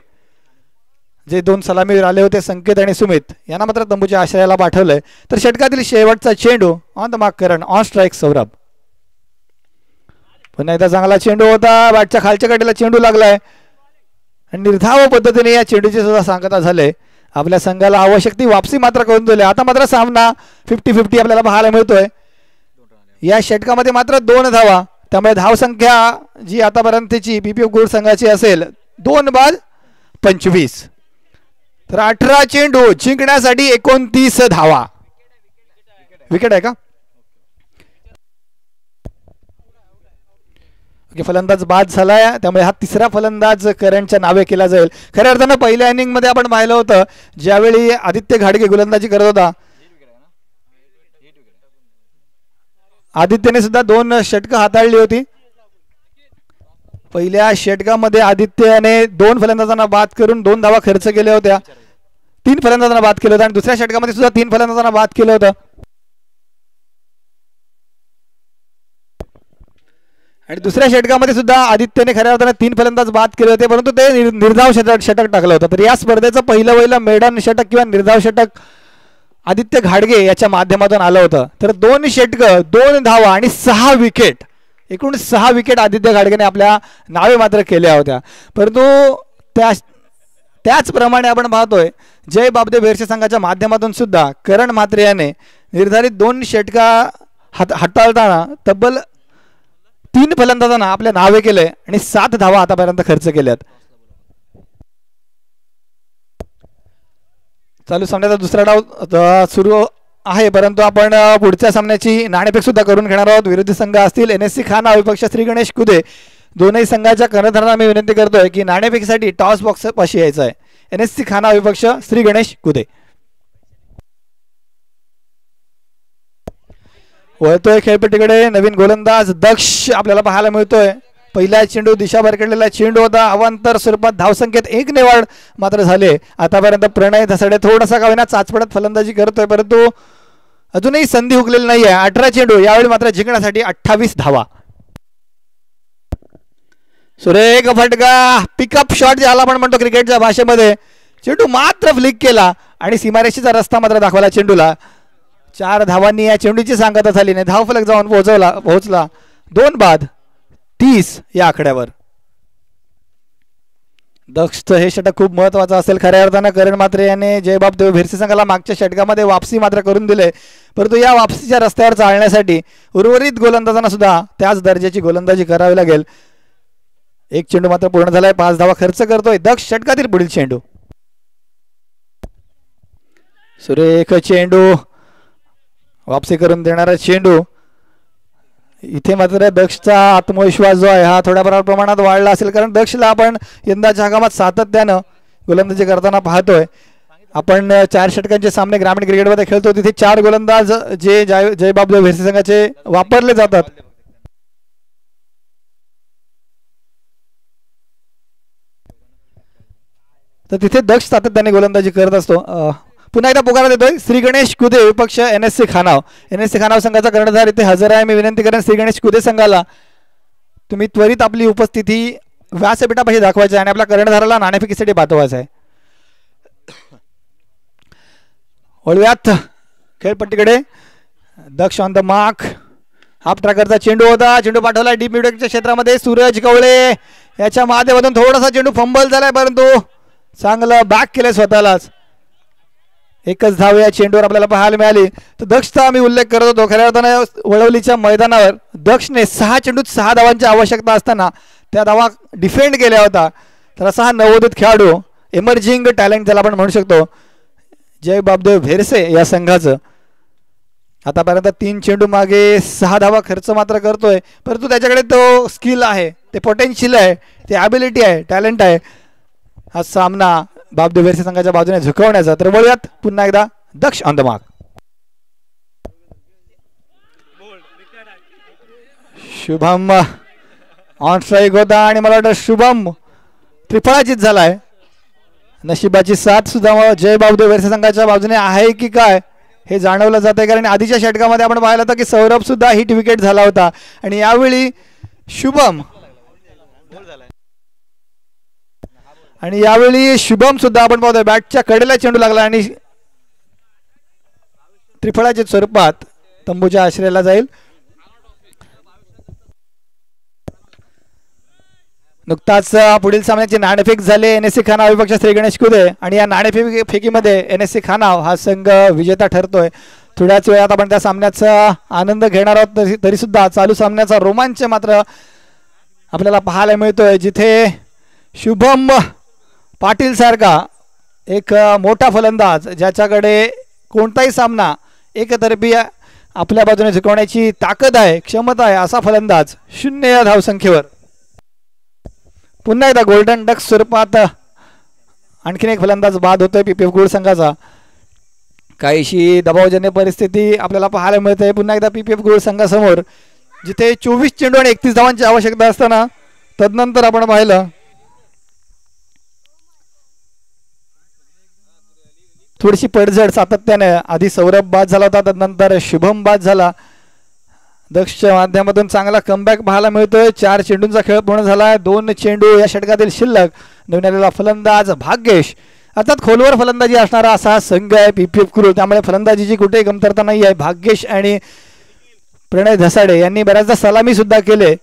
जे 2 सलामीवर आले होते संकेत आणि सुमित यांना मात्र तंबूच्या आश्रयाला पाठवलंय. तर षटकातील शेवटचा चेंडू on the mark Karan, on strike Saurabh. पुन्हा एकदा चांगला चेंडू होता, बॅटच्या खालच्या काठीला चेंडू लागलाय आणि निर्धाव पद्धतीने या चेंडूची सुद्धा सांगता झाले. आपल्या संघाला आवश्यक ती वापसी मात्र करून दिली. आता मात्र सामना 50-50 आपल्याला पाहायला मिळतोय. या षटकामध्ये मात्र 2 धावा, त्यामुळे धावसंख्या जी आतापर्यंतची पीपीएफ गोल्ड संघाची असेल 2 बाद 25. तर 18 चेंडू जिंकण्यासाठी 29 धावा. विकेट आहे का? फलंदाज बाद झालाय, त्यामुळे हा तिसरा फलंदाज करणच्या नावे केला जाईल. खऱ्या अर्थानं पहिल्या इनिंग मध्ये आपण पाहिलं होतं ज्यावेळी आदित्य घाडगे गोलंदाजी करत होता, आदित्यने सुद्धा 2 षटकं हाताळली होती. पहिल्या षटकामध्ये आदित्यने 2 फलंदाजांना बाद करून 2 धावा खर्च केल्या होत्या. 3 फलंदाजांना बाद केलं होतं आणि दुसऱ्या षटकामध्ये सुद्धा 3 फलंदाजांना बाद केलं होतं. आणि दुसऱ्या षटकामध्ये सुद्धा आदित्यने खऱ्या अर्थाने 3 फलंदाज बाद केले होते, परंतु ते निर्धाव षटक टाकलं होतं. तर या स्पर्धेचं पहिलं मेडन षटक किंवा निर्धाव षटक आदित्य घाडगे याच्या माध्यमातून आलं होतं. तर 2 षटकं, 2 धावा आणि 6 विकेट, एकूण 6 विकेट आदित्य घाडगेने आपल्या नावे मात्र केल्या होत्या. परंतु त्याचप्रमाणे आपण पाहतोय जय बाबदे बेरसे संघाच्या माध्यमातून सुद्धा करण म्हात्रे याने निर्धारित 2 षटका हाताळताना तब्बल 3 फलंदाजांना आपल्या नावे केले आणि 7 धावा आतापर्यंत खर्च केल्यात. चालू सामन्याचा दुसरा डाव सुरू आहे, परंतु आपण पुढच्या सामन्याची नाणेफेक सुद्धा करून घेणार आहोत. विरोधी संघ असतील एनएससी खाना विपक्ष श्री गणेश कुदे. दोनही संघाच्या कर्णधारांना मी विनंती करतोय की नाणेफेकीसाठी टॉस बॉक्स पाशी यायचं आहे. एनएससी खाना विपक्ष श्री गणेश कुदे. वळतोय खेळपट्टीकडे नवीन गोलंदाज दक्ष आपल्याला पाहायला मिळतोय. पहिला चेंडू दिशा भरकडलेला चेंडू होता. अवांतर स्वरूपात धावसंख्येत 1 ने वाढ मात्र झाले. आतापर्यंत प्रणय धसाडे थोडासा का होईना चाचपडत फलंदाजी करतोय, परंतु अजूनही संधी हुकलेली नाहीये. 18 चेंडू, यावेळी मात्र जिंकण्यासाठी 28 धावा. सुरेख फटका पिकअप शॉट ज्याला आपण म्हणतो क्रिकेटच्या भाषेमध्ये. चेंडू मात्र फ्लिक केला आणि सीमारेषेचा रस्ता मात्र दाखवला चेंडूला. 4 धावांनी या चेंडूची सांगता झाली नाही. धावफलक जाऊन पोहोचला 2 बाद 30 या आकड्यावर. दक्षचं हे षटक खूप महत्वाचं असेल खऱ्या अर्थानं. करण मात्रे याने जयबाब भिरसे संघाला मागच्या षटकामध्ये वापसी मात्र करून दिले, परंतु या वापसीच्या रस्त्यावर चालण्यासाठी उर्वरित गोलंदाजांना सुद्धा त्याच दर्जाची गोलंदाजी करावी लागेल. एक चेंडू मात्र पूर्ण झालाय. 5 धावा खर्च करतोय दक्ष. षटकातील पुढील चेंडू सुरेख चेंडू वापसी करून देणारा चेंडू. इथे मात्र दक्षचा आत्मविश्वास जो आहे हा थोड्या प्रमाणात वाढला असेल, कारण दक्षला आपण यंदाच्या हंगामात सातत्यानं गोलंदाजी करताना पाहतोय. आपण 4 षटकांचे सामने ग्रामीण क्रिकेटमध्ये खेळतो, तिथे 4 गोलंदाज जे जयबाब भिरसे संघाचे वापरले जातात. तर तिथे दक्ष सातत्याने गोलंदाजी करत असतो. पुन्हा एकदा पुकारा देतोय श्री गणेश कुदे विपक्ष NSC खानाव. NSC खानाव संघाचा कर्णधार इथे हजर आहे. मी विनंती करेन श्री गणेश कुदे संघाला तुम्ही त्वरित आपली उपस्थिती व्यासपीठापाशी दाखवायची आणि आपल्या कर्णधाराला नाणेफेकीसाठी पाठवायचं आहे. वळूयात खेळपट्टीकडे. दक्ष ऑन द मार्क. हाफ ट्रॅकरचा चेंडू होता. चेंडू पाठवला डीप मिडविकेटच्या क्षेत्रामध्ये. सूरज कवळे याच्या माध्यमातून थोडासा चेंडू फंबल झालाय, परंतु चांगलं बॅक केलं स्वतःलाच. एकच धाव या चेंडूवर आपल्याला पाहायला मिळाली. तर दक्षचा आम्ही उल्लेख करत होतो. खऱ्या अर्थानं वळवलीच्या मैदानावर दक्षने 6 चेंडूत 6 धावांची आवश्यकता असताना त्या धावा डिफेंड केल्या होता. तर असा हा नवोदित खेळाडू एमर्जिंग टॅलेंट ज्याला आपण म्हणू शकतो जयबाब भिरसे या संघाचं. आतापर्यंत 3 चेंडू मागे 6 धावा खर्च मात्र करतोय, परंतु त्याच्याकडे तो स्किल आहे, ते पोटेन्शियल आहे, ते ॲबिलिटी आहे, टॅलेंट आहे हा सामना बाबदेव भिरसे संघाच्या बाजूने झुकवण्याचा. तर वळूयात पुन्हा एकदा Daksh on the mark. Shubham on strike होता आणि मला वाटतं शुभम त्रिफळाचीत झालाय. नशिबाची साथ सुद्धा जयबाब भिरसे संघाच्या बाजूने आहे की काय हे जाणवलं जात आहे, कारण आधीच्या षटकामध्ये आपण पाहिलं होतं की सौरभ सुद्धा हिट विकेट झाला होता आणि यावेळी शुभम सुद्धा आपण पाहतोय बॅटच्या कडेला चेंडू लागला आणि त्रिफळाच्या स्वरूपात तंबूच्या आश्रयाला जाईल. नुकताच पुढील सामन्याचे नाणेफेक झाले. NSC खानाव विपक्ष श्री गणेश कुदे आणि या नाणेफेकीमध्ये NSC खानाव हा संघ विजेता ठरतोय. थोड्याच वेळात आपण त्या सामन्याचा आनंद घेणार आहोत. तरी सुद्धा चालू सामन्याचा रोमांच मात्र आपल्याला पाहायला मिळतोय, जिथे शुभम पाटील सारखा एक मोठा फलंदाज ज्याच्याकडे कोणताही सामना एकतर्फी आपल्या बाजूने झुकवण्याची ताकद आहे, क्षमता आहे, असा फलंदाज 0 या धावसंख्येवर पुन्हा एकदा गोल्डन डक्स स्वरूपात आणखीन एक फलंदाज बाद होतोय PPF गुळ संघाचा. काहीशी दबावजन्य परिस्थिती आपल्याला पाहायला मिळते पुन्हा एकदा PPF गुळ संघासमोर, जिथे 24 चेंडू आणि 31 धावांची आवश्यकता असताना तदनंतर आपण पाहिलं थोडीशी पडझड सातत्याने. आधी सौरभ बाद झाला होता, तदनंतर शुभम बाद झाला. दक्षच्या माध्यमातून चांगला कमबॅक पाहायला मिळतोय. 4 चेंडूंचा खेळ पूर्ण झालाय. 2 चेंडू या षटकातील शिल्लक. नवीन आलेला फलंदाज भाग्येश, अर्थात खोलवर फलंदाजी असणारा असा संघ आहे PPF कुरुल, त्यामुळे फलंदाजीची कुठेही कमतरता नाही आहे. भाग्येश आणि प्रणय धसाडे यांनी बऱ्याचदा सलामी सुद्धा केले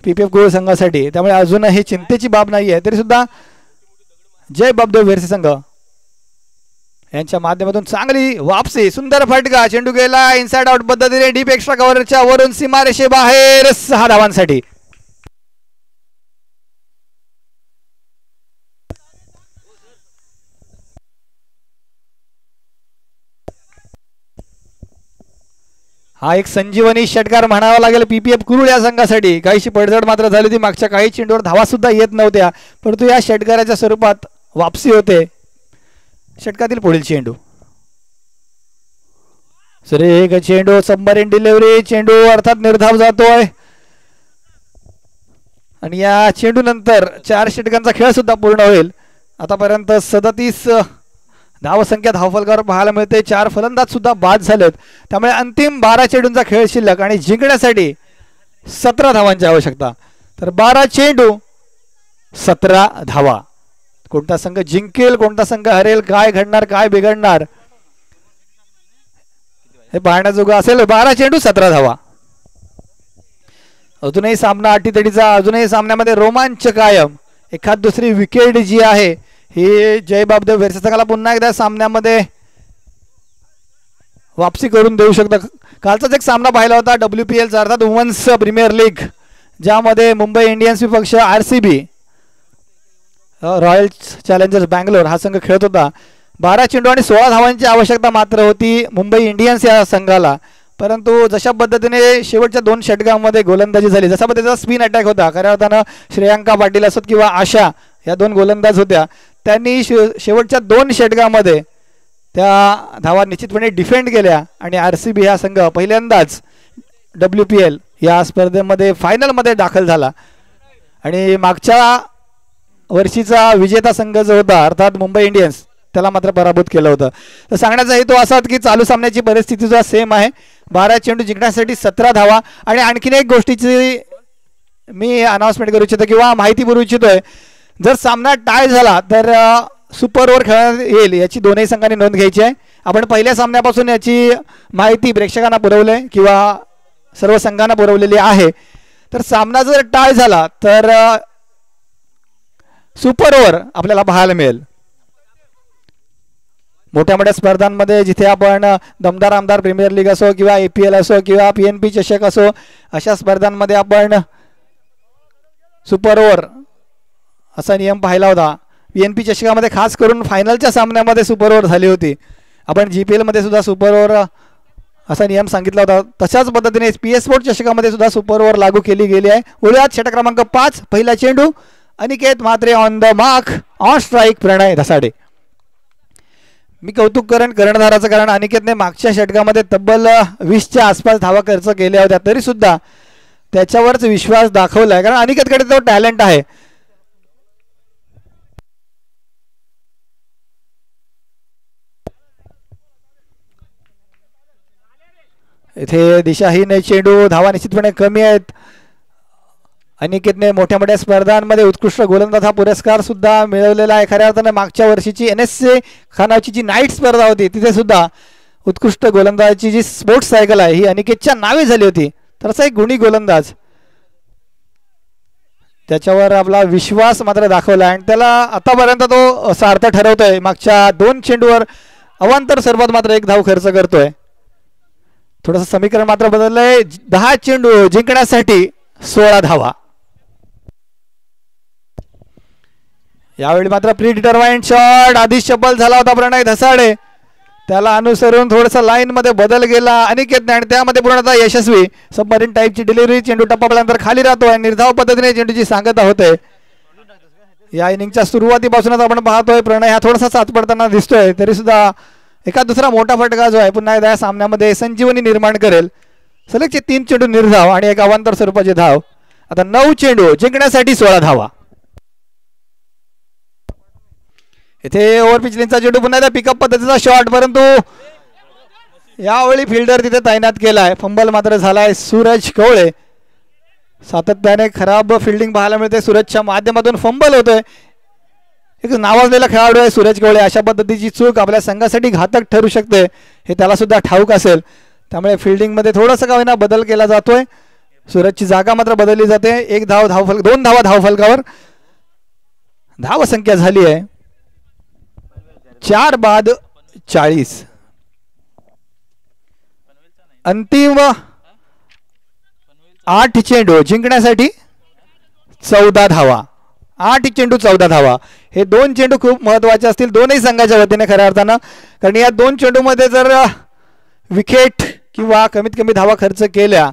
PPF कुरुल संघासाठी, त्यामुळे अजूनही चिंतेची बाब नाही आहे. तरी सुद्धा जयबाब भिरसे संघ यांच्या माध्यमातून चांगली वापसी. सुंदर फटका. चेंडू गेला इनसाइड आउट पद्धतीने डीप एक्स्ट्रा कव्हरच्या वरून सीमारेषे बाहेर 6 धावांसाठी. हा एक संजीवनी षटकार म्हणावा लागेल PPF कुरुळ या संघासाठी. काहीशी पडझड मात्र झाली होती. मागच्या काही चेंडूवर धावा सुद्धा येत नव्हत्या, परंतु या षटकाराच्या स्वरूपात वापसी होते. षटकातील पुढील चेंडू सुरेख चेंडू. Submarine delivery. चेंडू अर्थात निर्धाव जातोय आणि या चेंडू नंतर 4 षटकांचा खेळ सुद्धा पूर्ण होईल. आतापर्यंत 37 धावसंख्या धावफलकावर पाहायला मिळते. 4 फलंदाज सुद्धा बाद झालेत, त्यामुळे अंतिम 12 चेंडूंचा खेळ शिल्लक आणि जिंकण्यासाठी 17 धावांची आवश्यकता. तर 12 चेंडू 17 धावा. कोणता संघ जिंकेल कोणता संघ हरेल काय घडणार काय बिघडणार हे पाहण्याजोगं असेल. 12 चेंडू 17 धावा. अजूनही सामना अटीतटीचा. अजूनही सामन्यामध्ये रोमांच कायम. एखाद दुसरी विकेट जी आहे ही जय बाबदेव वेरसे संघाला पुन्हा एकदा सामन्यामध्ये वापसी करून देऊ शकतं. कालचाच एक सामना पाहिला होता WPL अर्थात वुमन्स प्रीमियर लीग ज्यामध्ये मुंबई इंडियन्स विपक्ष RCB रॉयल चॅलेंजर्स बँगलोर हा संघ खेळत होता. 12 चेंडू आणि 16 धावांची आवश्यकता मात्र होती मुंबई इंडियन्स या संघाला. परंतु जशा पद्धतीने शेवटच्या 2 षटकांमध्ये गोलंदाजी झाली जसा पद्धतीचा स्पिन अटॅक होता खऱ्या अर्थानं श्रेयांका पाटील असोत किंवा आशा या 2 गोलंदाज होत्या त्यांनी शेवटच्या 2 षटकांमध्ये त्या धावा निश्चितपणे डिफेंड केल्या आणि RCB हा संघ पहिल्यांदाच WPL या स्पर्धेमध्ये फायनलमध्ये दाखल झाला. आणि मागच्या वर्षीचा विजेता संघ जो होता अर्थात मुंबई इंडियन्स त्याला मात्र पराभूत केलं होतं. तर सांगण्याचा हेतू असा की चालू सामन्याची परिस्थिती सुद्धा सेम आहे. 12 चेंडू जिंकण्यासाठी 17 धावा. आणि आणखीन एक गोष्टीची मी अनाउन्समेंट करू इच्छितो किंवा माहिती पुरवू इच्छितोय. जर सामना टाय झाला तर सुपर ओव्हर खेळण्यात येईल याची दोन्ही संघांनी नोंद घ्यायची आहे. आपण पहिल्या सामन्यापासून याची माहिती प्रेक्षकांना पुरवली किंवा सर्व संघांना पुरवलेली आहे. तर सामना जर टाय झाला तर सुपर ओव्हर आपल्याला पाहायला मिळेल. मोठ्या मोठ्या स्पर्धांमध्ये जिथे आपण दमदार आमदार प्रीमियर लीग असो किंवा APL असो किंवा PNP चषक असो अशा स्पर्धांमध्ये आपण सुपर ओव्हर असा नियम पाहिला होता. PNP चषकामध्ये खास करून फायनलच्या सामन्यामध्ये सुपर ओव्हर झाली होती. आपण GPL मध्ये सुद्धा सुपर ओव्हर असा नियम सांगितला होता. तशाच पद्धतीने PS स्पोर्ट चषकामध्ये सुद्धा सुपर ओव्हर लागू केली गेली आहे. उद्यात षटक क्रमांक 5 पहिला चेंडू Aniket Mhatre on the mark on strike Pranay Dhasade. मी कौतुक करेन कर्णधाराचं कारण अनिकेतने मागच्या षटकामध्ये तब्बल 20च्या आसपास धावा खर्च केल्या होत्या तरी सुद्धा त्याच्यावरच विश्वास दाखवला आहे कारण अनिकेतकडे तो टॅलेंट आहे. इथे दिशाहीन चेंडू धावा निश्चितपणे कमी आहेत. अनिकेतने मोठ्या मोठ्या स्पर्धांमध्ये उत्कृष्ट गोलंदाज हा पुरस्कार सुद्धा मिळवलेला आहे. खऱ्या अर्थाने मागच्या वर्षीची NSC खानावची जी नाईट स्पर्धा होती तिथे सुद्धा उत्कृष्ट गोलंदाजाची जी स्पोर्ट्स सायकल आहे ही अनिकेतच्या नावे झाली होती. तर असा एक गुणी गोलंदाज त्याच्यावर आपला विश्वास मात्र दाखवला आणि त्याला आतापर्यंत तो सार्थ ठरवतोय. मागच्या 2 चेंडूवर अवांतर सर्वात मात्र 1 धाव खर्च करतोय. थोडंसं समीकरण मात्र बदललंय. 10 चेंडू जिंकण्यासाठी 16 धावा. यावेळी मात्र प्री डिटरमाइंड शॉट आधीच शबल झाला होता प्रणय धसाडे त्याला अनुसरून थोडंसं लाईन मध्ये बदल गेला अनिकेतने आणि त्यामध्ये पूर्णतः यशस्वी सबमरीन टाईपची डिलिव्हरी. चेंडू टप्पाल्यानंतर खाली राहतोय निर्धाव पद्धतीने चेंडूची सांगता होते. या इनिंगच्या सुरुवातीपासूनच आपण पाहतोय प्रणय हा थोडासा साथ पडताना दिसतोय तरी सुद्धा एका दुसरा मोठा फटका जो आहे पुन्हा एकदा या सामन्यामध्ये संजीवनी निर्माण करेल. सलगचे 3 चेंडू निर्धाव आणि एक अवांतर स्वरूपाची धाव. आता 9 चेंडू जिंकण्यासाठी 16 धावा. इथे ओव्हरपिच लेनचा चेंडू पुन्हा एकदा पिकअप पद्धतीचा शॉट परंतु यावेळी फिल्डर तिथे तैनात केलाय. फंबल मात्र झालाय सूरज कवळे. सातत्याने खराब फिल्डिंग पाहायला मिळते. सूरजच्या माध्यमातून फंबल होतोय. एक नावाजलेला खेळाडू आहे सूरज कवळे. अशा पद्धतीची चूक आपल्या संघासाठी घातक ठरू शकते हे त्याला सुद्धा ठाऊक असेल. त्यामुळे फिल्डिंगमध्ये थोडासा का होईना बदल केला जातोय. सूरजची जागा मात्र बदलली जाते. 1 धाव धावफलक 2 धावा धावफलकावर. धाव संख्या झाली आहे 4 बाद 40. अंतिम 8 चेंडू जिंकण्यासाठी 14 धावा. 8 चेंडू 14 धावा. हे 2 चेंडू खूप महत्वाचे असतील दोन्ही संघाच्या वतीने खऱ्या अर्थानं कारण या 2 चेंडूमध्ये जर विकेट किंवा कमीत कमी धावा खर्च केल्या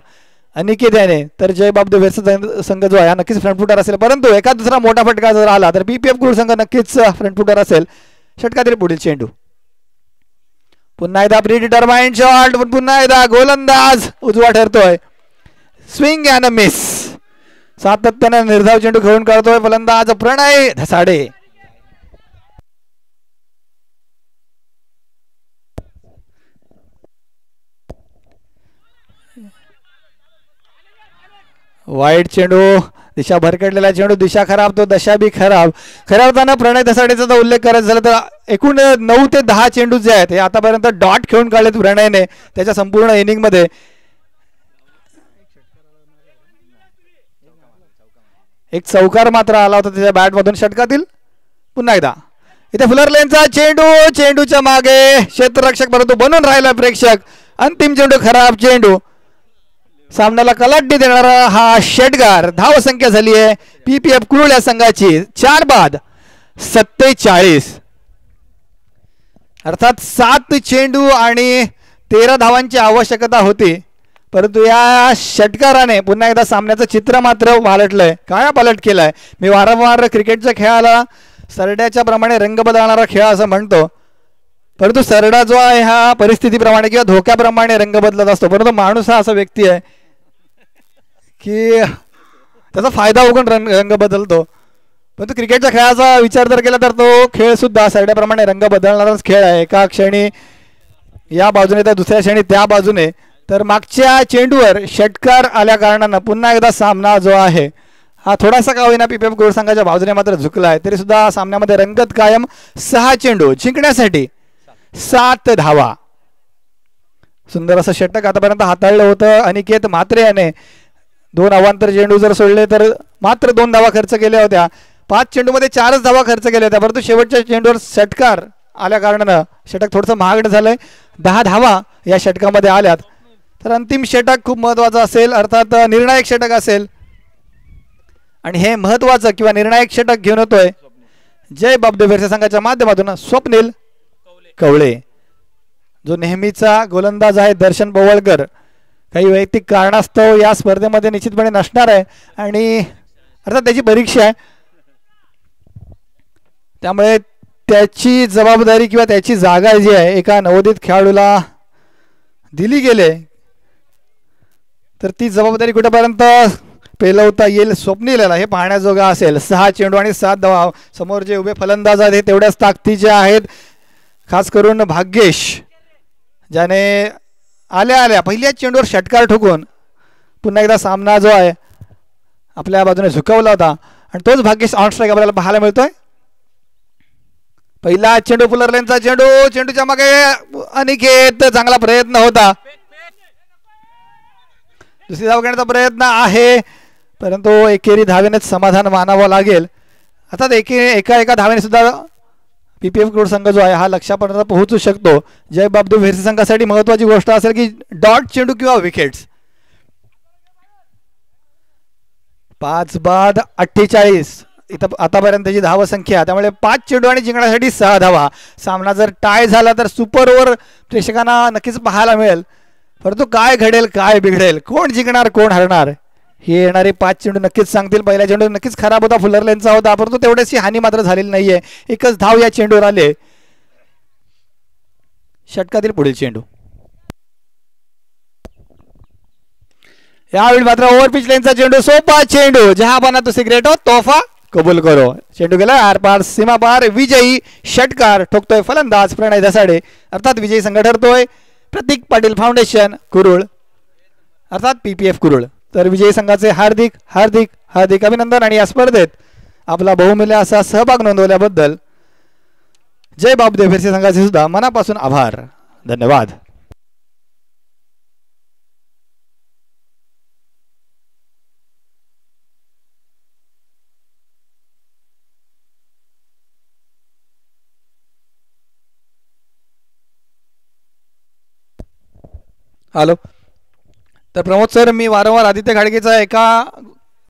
अनिकेत याने तर जय बाबदेव वेरसे संघ जो आहे नक्कीच फ्रंटफुटर असेल. परंतु एका दुसरा मोठा फटका जर आला तर PPF कुळ संघ नक्कीच फ्रंटफुटर असेल. षटकातील पुढील चेंडू पुन्हा एकदा प्री डिटरमाइंड शॉट पुन्हा एकदा गोलंदाज उजवा ठरतोय. Swing and miss. सातत्याने निर्धाव चेंडू खेळून काढतोय फलंदाज प्रणय धसाडे. वाईट चेंडू दिशा भरकटलेला चेंडू, दिशा खराब तो दशा बी खराब. खऱ्या अर्थानं प्रणय दसाडेचा जर उल्लेख करायचा झाला तर एकूण 9 ते 10 चेंडू जे आहेत हे आतापर्यंत डॉट खेळून काढलेत प्रणयने त्याच्या संपूर्ण इनिंगमध्ये. एक चौकार मात्र आला होता त्याच्या बॅटमधून षटकातील. पुन्हा एकदा इथे फुलरलेनचा चेंडू, चेंडूच्या मागे क्षेत्ररक्षक परंतु बनून राहिला प्रेक्षक. अंतिम चेंडू खराब चेंडू. सामन्याला कलाटणी देणारा हा षटकार. धाव संख्या झाली आहे PPF कुरुळ या संघाची 4 बाद 47. अर्थात 7 चेंडू आणि 13 धावांची आवश्यकता होती, परंतु या षटकाराने पुन्हा एकदा सामन्याचं चित्र मात्र पालटलंय, काळा पालट केलाय. मी वारंवार क्रिकेटच्या खेळाला सरड्याच्या प्रमाणे रंग बदलणारा खेळ असं म्हणतो, परंतु सरडा जो आहे हा परिस्थितीप्रमाणे किंवा धोक्याप्रमाणे रंग बदलत असतो. परंतु माणूस हा असा व्यक्ती आहे की त्याचा फायदा होऊन रंग बदलतो. परंतु क्रिकेटच्या खेळाचा विचार जर केला तर तो खेळ सुद्धा सरड्याप्रमाणे रंग बदलणाराच खेळ आहे. एका क्षणी या बाजूने तर दुसऱ्या क्षणी त्या बाजूने. तर मागच्या चेंडूवर षटकार आल्या कारणानं पुन्हा एकदा सामना जो आहे हा थोडासा का होईना PPF कुरुळ संघाच्या बाजूने मात्र झुकला आहे. तरी सुद्धा सामन्यामध्ये रंगत कायम. 6 चेंडू जिंकण्यासाठी 7 धावा. सुंदर असं षटक आतापर्यंत हाताळलं होतं अनिकेत म्हात्रे याने. 2 अवांतर चेंडू जर सोडले तर मात्र 2 धावा खर्च केल्या होत्या. 5 चेंडूमध्ये 4च धावा खर्च केल्या होत्या, परंतु शेवटच्या चेंडूवर षटकार आल्या कारणानं षटक थोडंसं महागडं झालंय. 10 धावा या षटकामध्ये आल्यात. तर अंतिम षटक खूप महत्त्वाचं असेल, अर्थात निर्णायक षटक असेल. आणि हे महत्त्वाचं किंवा निर्णायक षटक घेऊन होतोय जय बापदेव भेरसे संघाच्या माध्यमातून स्वप्नील कवळे, जो नेहमीचा गोलंदाज आहे. दर्शन पवळकर काही वैयक्तिक कारणास्तव या स्पर्धेमध्ये निश्चितपणे नसणार आहे आणि अर्थात त्याची परीक्षा आहे, त्यामुळे त्याची जबाबदारी किंवा त्याची जागा जी आहे एका नवोदित खेळाडूला दिली गेले तर ती जबाबदारी कुठेपर्यंत पेलवता येईल स्वप्नीलला हे पाहण्याजोगा असेल. 6 चेंडू आणि 7 धावा. समोर जे उभे फलंदाज आहेत हे तेवढ्याच ताकदीचे आहेत, खास करून भाग्येश ज्याने आल्या आल्या पहिल्याच चेंडूवर षटकार ठोकून पुन्हा एकदा सामना जो आहे आपल्या बाजूने झुकवला होता आणि तोच भाग्येश ऑन स्ट्राईक आपल्याला पाहायला मिळतोय. पहिला चेंडू फुलरलेनचा चेंडू, चेंडूच्या मागे अनिकेत, चांगला प्रयत्न होता. दुसरी धाव घेण्याचा प्रयत्न आहे, परंतु एकेरी धावेनेच समाधान मानावं लागेल. अर्थात एका धावेने सुद्धा PPF कुरुळ संघ जो आहे हा लक्ष्यापर्यंत पोहोचू शकतो. जय बापदेव भेरसे संघासाठी महत्वाची गोष्ट असेल की डॉट चेंडू किंवा विकेट्स. 5 बाद 48 इथं आतापर्यंतची धाव संख्या. त्यामुळे 5 चेंडू आणि जिंकण्यासाठी 6 धावा. सामना जर टाय झाला तर सुपर ओव्हर प्रेक्षकांना नक्कीच पाहायला मिळेल, परंतु काय घडेल काय बिघडेल, कोण जिंकणार कोण हरणार हे येणारे 5 चेंडू नक्कीच सांगतील. पहिला चेंडू नक्कीच खराब होता, फुलरलेनचा होता, परंतु तेवढ्याची हानी मात्र झालेली नाहीये. एकच धाव या चेंडूवर आले. षटकातील पुढील चेंडू यावेळी मात्र ओव्हर पिच लेनचा चेंडू, सोपा चेंडू. जहा बना तो सिगरेट हो तोहफा कबूल करो. चेंडू गेला आर पार सीमा पार. विजयी षटकार ठोकतोय फलंदाज प्रणय दसाडे. अर्थात विजयी संघ ठरतोय प्रतीक पाटील फाउंडेशन कुरुळ, अर्थात PPF कुरुळ. तर विजयी संघाचे हार्दिक हार्दिक हार्दिक अभिनंदन आणि या स्पर्धेत आपला बहुमूल्य असा सहभाग नोंदवल्याबद्दल जय बापदेव भेरसे संघाचे सुद्धा मनापासून आभार. धन्यवाद. हॅलो. तर प्रमोद सर, मी वारंवार आदित्य घाडगेचा एका